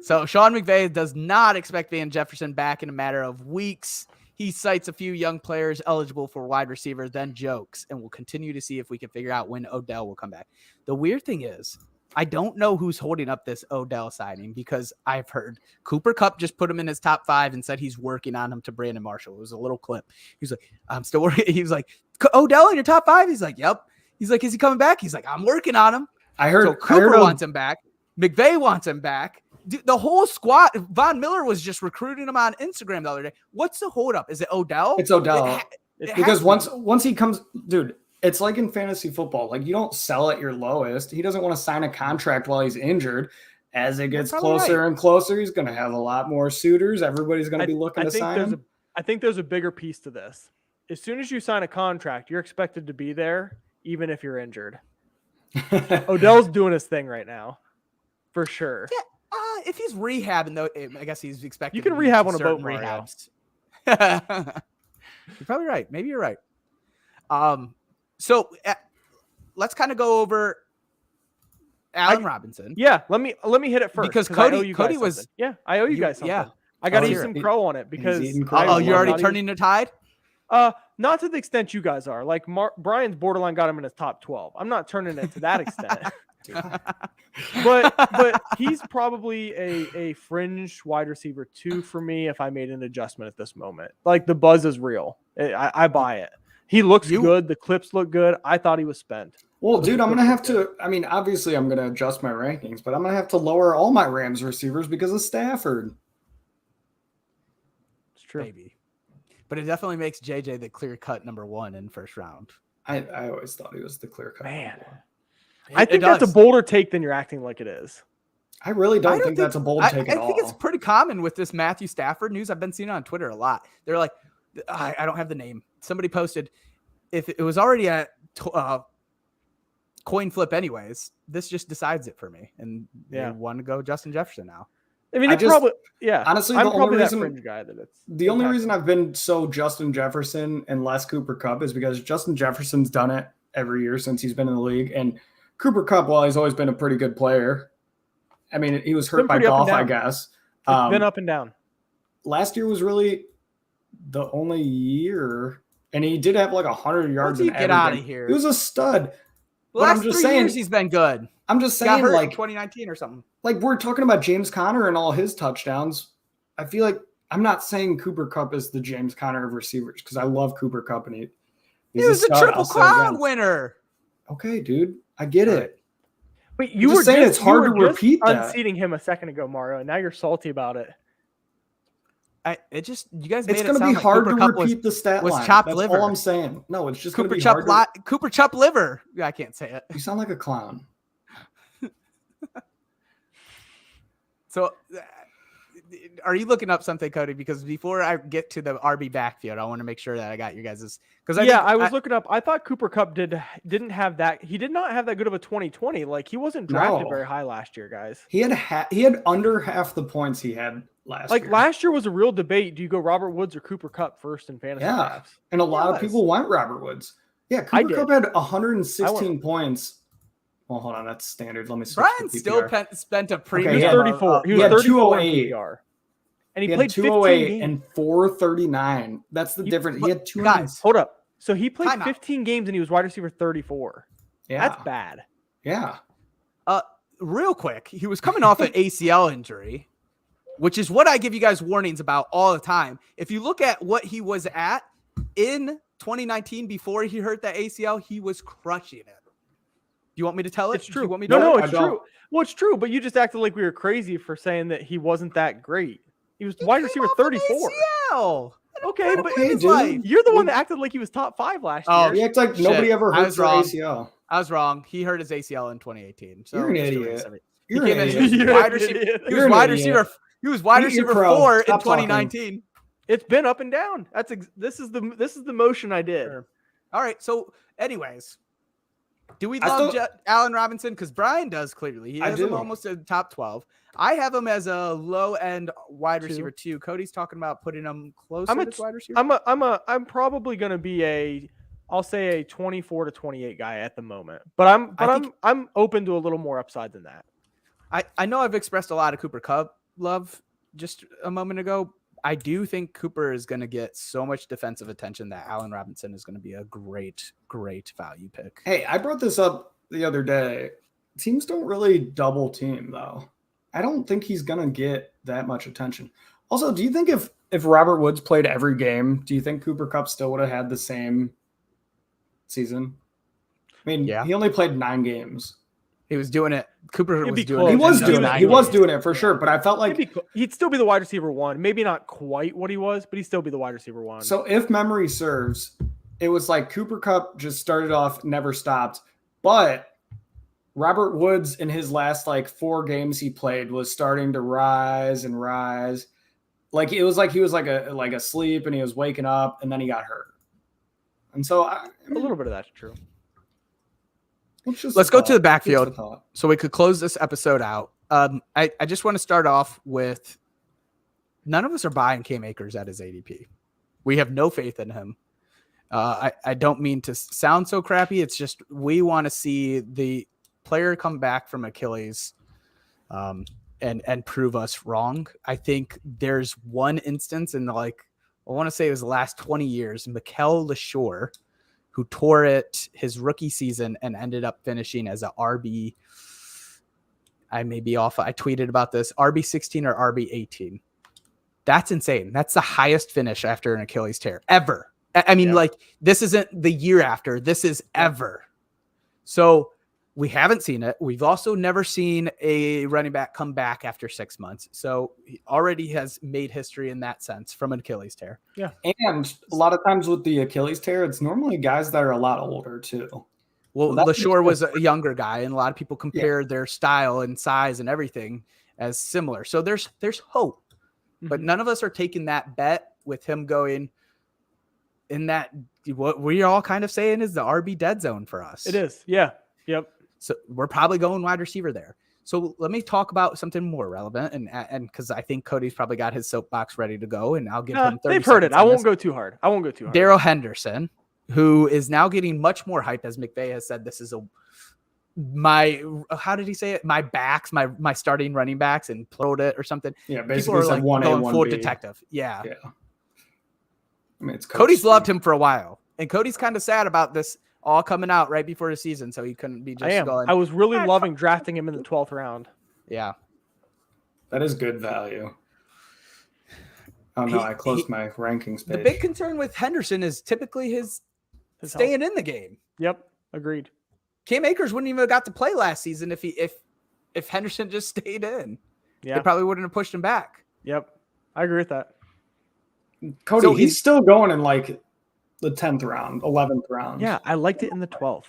So Sean McVay does not expect Van Jefferson back in a matter of weeks. He cites a few young players eligible for wide receiver, then jokes, and we'll continue to see if we can figure out when Odell will come back. The weird thing is, I don't know who's holding up this Odell signing because I've heard Cooper Kupp just put him in his top 5 and said he's working on him to Brandon Marshall. It was a little clip. He's like, I'm still working. He was like, Odell in your top 5? He's like, yep. He's like, is he coming back? He's like, I'm working on him. I heard Cooper wants him back. McVay wants him back. The whole squad, Von Miller was just recruiting him on Instagram the other day. What's the holdup? Is it Odell? It's Odell. Because once he comes, dude, it's like in fantasy football. Like you don't sell at your lowest. He doesn't want to sign a contract while he's injured. As it gets closer and closer, he's going to have a lot more suitors. Everybody's going to be looking to sign him. I think there's a bigger piece to this. As soon as you sign a contract, you're expected to be there, even if you're injured. Odell's doing his thing right now, for sure. Yeah. If he's rehabbing, though, I guess he's expected. You can rehab on a boat, rehabs. You're probably right. Maybe you're right. So let's kind of go over Allen Robinson. Yeah, let me hit it first because Cody was. Something. Yeah, I owe you guys something. Yeah, I got to eat some crow on it because. You're already turning the tide. Not to the extent you guys are. Like Brian's borderline got him in his top 12. I'm not turning it to that extent. but he's probably a fringe wide receiver 2 for me if I made an adjustment at this moment. Like the buzz is real. I buy it. He looks good. The clips look good. I thought he was spent. Well, dude, I'm going to have to – I mean, obviously I'm going to adjust my rankings, but I'm going to have to lower all my Rams receivers because of Stafford. It's true. Maybe. But it definitely makes JJ the clear-cut number 1 in first round. I always thought he was the clear-cut man. I think that's a bolder take than you're acting like it is. I really don't think that's a bold take at all. I think it's pretty common with this Matthew Stafford news. I've been seeing it on Twitter a lot. They're like, I don't have the name. Somebody posted, if it was already a coin flip anyways, this just decides it for me. And they want to go Justin Jefferson now. I mean, honestly, I'm probably that fringe guy that it's the only reason I've been so Justin Jefferson and less Cooper Kupp is because Justin Jefferson's done it every year since he's been in the league. And Cooper Kupp, while he's always been a pretty good player, I mean, he was hurt by golf, I guess. It's been up and down. Last year was really the only year, and he did have like 100 yards. Get out of here. He was a stud. The last 3 years he's been good. I'm just saying, like 2019 or something. Like we're talking about James Conner and all his touchdowns. I feel like I'm not saying Cooper Kupp is the James Conner of receivers because I love Cooper Kupp and he was a Triple Crown winner. Okay, dude, I get it. Wait, you were saying it's hard to repeat that. Unseating him a second ago, Mario, and now you're salty about it. You guys made It's it going to sound be like hard Cooper to Kupp repeat the stat was line. chopped That's liver. all I'm saying. No, it's just going to Cooper be hard. Cooper Chup liver. I can't say it. You sound like a clown. So, are you looking up something, Cody? Because before I get to the RB backfield, I want to make sure that I got you guys'. Because I was looking up. I thought Cooper Kupp didn't have that. He did not have that good of a 2020. Like, he wasn't drafted No. very high last year, guys. He had under half the points he had last year. Like, last year was a real debate. Do you go Robert Woods or Cooper Kupp first in fantasy drafts? And a lot of people went Robert Woods. Yeah, Cooper Kupp had 116 points. Well, hold on, that's standard. Let me switch. Brian still spent a premium. Okay, he was 34. He was 34 in PPR. And he played 208 games. and 439. That's the difference. He had 200. Guys, hold up. So he played 15 games and he was wide receiver 34. Yeah. That's bad. Yeah. Real quick, he was coming off an ACL injury, which is what I give you guys warnings about all the time. If you look at what he was at in 2019 before he hurt that ACL, he was crushing it. You want me to tell it? It's true. You want me to No, tell it? it's true. Well, it's true, but you just acted like we were crazy for saying that he wasn't that great. He was wide receiver 34. Okay, but dude. You're the one that acted like he was top 5 last year. He acts like nobody ever hurts their ACL. I was wrong. He hurt his ACL in 2018. So you're an idiot. He was wide receiver. He was wide receiver 4 in 2019. It's been up and down. This is the motion I did. Sure. All right. So, anyways, do we love Allen Robinson? Because Brian does clearly. He has him almost in the top 12. I have him as a low end wide receiver 2. Cody's talking about putting him closer to wide receiver. I'm probably going to be I'll say a 24 to 28 guy at the moment. But I'm open to a little more upside than that. I know I've expressed a lot of Cooper Kupp love just a moment ago. I do think Cooper is going to get so much defensive attention that Allen Robinson is going to be a great, great value pick. Hey, I brought this up the other day. Teams don't really double team, though. I don't think he's going to get that much attention. Also, do you think if Robert Woods played every game, do you think Cooper Kupp still would have had the same season? I mean, he only played 9 games. He was doing it. Cooper was doing it. He was doing it for sure, but I felt like he'd still be the wide receiver 1. Maybe not quite what he was, but he'd still be the wide receiver 1. So if memory serves, it was like Cooper Kupp just started off, never stopped. But Robert Woods in his last 4 games he played was starting to rise and rise. Like it was like he was like asleep and he was waking up and then he got hurt. And so a little bit of that's true. Let's go to the backfield so we could close this episode out. I just want to start off with none of us are buying Cam Akers at his ADP. We have no faith in him. I don't mean to sound so crappy. It's just we want to see the player come back from Achilles and prove us wrong. I think there's one instance in I want to say it was the last 20 years, Mikel LeSure, who tore it his rookie season and ended up finishing as a RB. I may be off. I tweeted about this, RB 16 or RB 18. That's insane. That's the highest finish after an Achilles tear ever. I mean, this isn't the year after. This is ever. So we haven't seen it. We've also never seen a running back come back after 6 months. So he already has made history in that sense from an Achilles tear. Yeah. And a lot of times with the Achilles tear, it's normally guys that are a lot older too. Well, LeSure was a younger guy, and a lot of people compare their style and size and everything as similar. So there's hope. Mm-hmm. But none of us are taking that bet with him going in that what we're all kind of saying is the RB dead zone for us. It is. Yeah. Yep. So we're probably going wide receiver there. So let me talk about something more relevant, and because I think Cody's probably got his soapbox ready to go, and I'll give him 30 They've heard it. I won't go too hard. Darrell Henderson, who is now getting much more hype, as McVay has said, this is how did he say it? My backs, my starting running backs, and ploted it or something. Yeah, basically said 1A, going full 1B. detective. Yeah. I mean, it's Cody's loved him for a while, and Cody's kind of sad about this all coming out right before the season, so he couldn't be just going. I was really loving drafting him in the 12th round. Yeah. That is good value. Oh, no, I closed my rankings page. The big concern with Henderson is typically his staying in the game. Yep, agreed. Cam Akers wouldn't even have got to play last season if Henderson just stayed in. Yeah. They probably wouldn't have pushed him back. Yep, I agree with that. Cody, So he's still going in like the 10th round, 11th round. Yeah, I liked it in the 12th.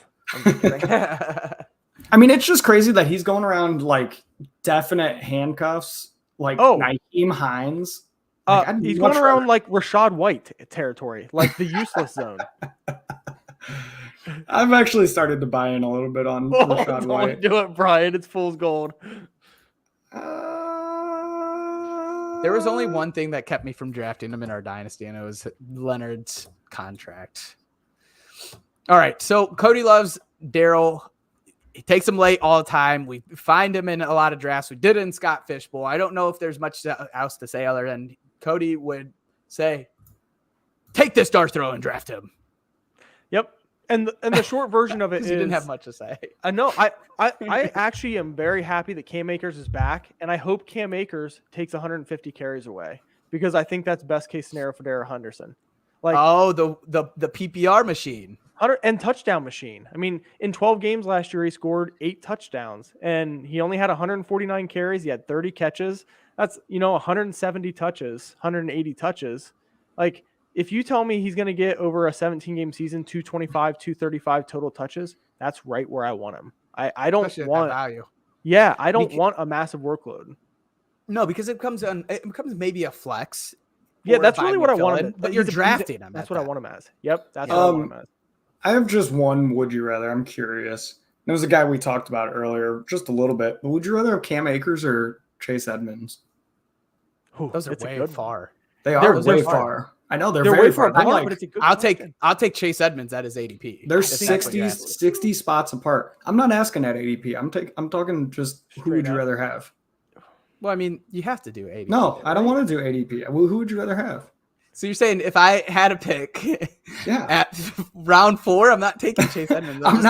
I mean, it's just crazy that he's going around like definite handcuffs, like Nyheim Hines. Like, he's going around like Rashad White territory, like the useless zone. I've actually started to buy in a little bit on Rashad White. Do it, Brian. It's fool's gold. There was only one thing that kept me from drafting him in our dynasty, and it was Leonard's contract. All right, so Cody loves Daryl. He takes him late all the time. We find him in a lot of drafts. We did it in Scott Fishbowl. I don't know if there's much else to say other than Cody would say, take this dart throw and draft him. Yep. And the short version of it is, he didn't have much to say. I know. I actually am very happy that Cam Akers is back, and I hope Cam Akers takes 150 carries away because I think that's best case scenario for Darrell Henderson. Like, the PPR machine. And touchdown machine. I mean, in 12 games last year, he scored 8 touchdowns, and he only had 149 carries. He had 30 catches. That's 170 touches, 180 touches. Like, if you tell me he's going to get over a 17-game season, 225, 235 total touches, that's right where I want him. I don't want value. Yeah, I don't want a massive workload. No, because it becomes maybe a flex. Yeah, that's really what I want him. But you're drafting him. That's what I want him as. Yep, that's what I want him as. I have just one would you rather. I'm curious. It was a guy we talked about earlier, just a little bit. But would you rather have Cam Akers or Chase Edmonds? Those are way far. They are way far. I know they're very far. But it's a good I'll take Chase Edmonds at his ADP. They're 60 spots apart. I'm not asking at ADP. I'm talking just who would you rather have? Well, I mean, you have to do ADP. No, I don't want to do ADP. Well, who would you rather have? So you're saying if I had a pick at round 4, I'm not taking Chase Edmonds. I'm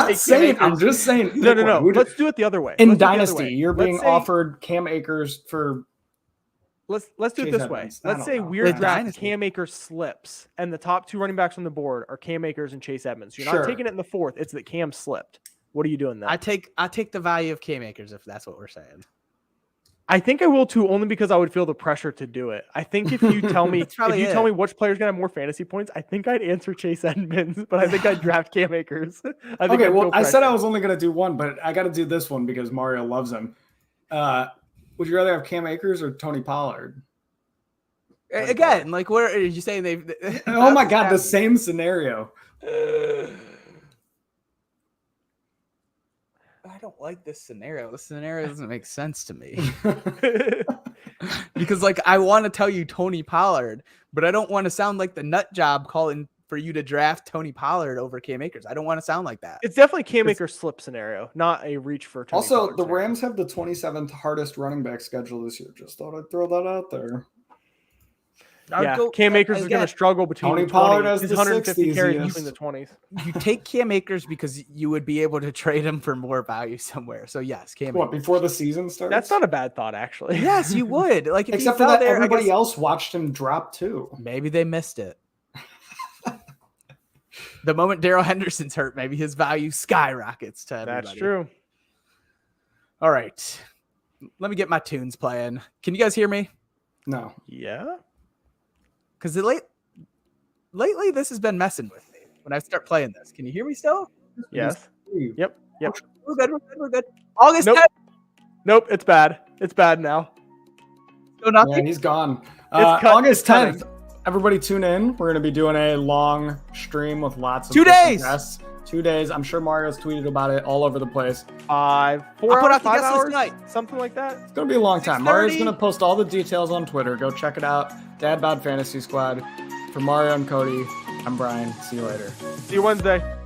just saying. No. Let's do it the other way. In Dynasty, you're being offered Cam Akers for. Let's do it this way. Let's say we're drafting Cam Akers slips, and the top 2 running backs on the board are Cam Akers and Chase Edmonds. You're not taking it in the 4th. It's that Cam slipped. What are you doing then? I take the value of Cam Akers if that's what we're saying. I think I will too, only because I would feel the pressure to do it. I think if you tell me tell me which player's gonna have more fantasy points, I think I'd answer Chase Edmonds, but I think I'd draft Cam Akers. I said I was only gonna do one, but I got to do this one because Mario loves him. Would you rather have Cam Akers or Tony Pollard? Again, like where are you saying they? Oh my God, the same scenario. I don't like this scenario. This scenario doesn't make sense to me. Because like I want to tell you Tony Pollard, but I don't want to sound like the nut job calling for you to draft Tony Pollard over Cam Akers. I don't want to sound like that. It's definitely Cam Akers slip scenario, not a reach for Tony Also, Pollard the Rams have the 27th hardest running back schedule this year. Just thought I'd throw that out there. Yeah, Cam Akers is going to struggle between Tony Pollard has his the 150 60s, carries between the 20s. You take Cam Akers because you would be able to trade him for more value somewhere. So yes, Cam. What, before the season starts? That's not a bad thought, actually. Yes, you would. Like, if except for that, everybody else watched him drop too. Maybe they missed it. The moment Darrell Henderson's hurt, maybe his value skyrockets to everybody. That's true. All right, let me get my tunes playing. Can you guys hear me? No. Yeah. Because lately this has been messing with me when I start playing this. Can you hear me still? Yes. Yep. We're good. August 10th. Nope, it's bad. It's bad now. So nothing. Yeah, he's gone. August 10th. Everybody tune in. We're going to be doing a long stream with lots of 2 days. Guests. 2 days. I'm sure Mario's tweeted about it all over the place. 4 hours, 5 hours, something like that. It's going to be a long time. Mario's going to post all the details on Twitter. Go check it out. Dad Bod Fantasy Squad. For Mario and Cody, I'm Brian. See you later. See you Wednesday.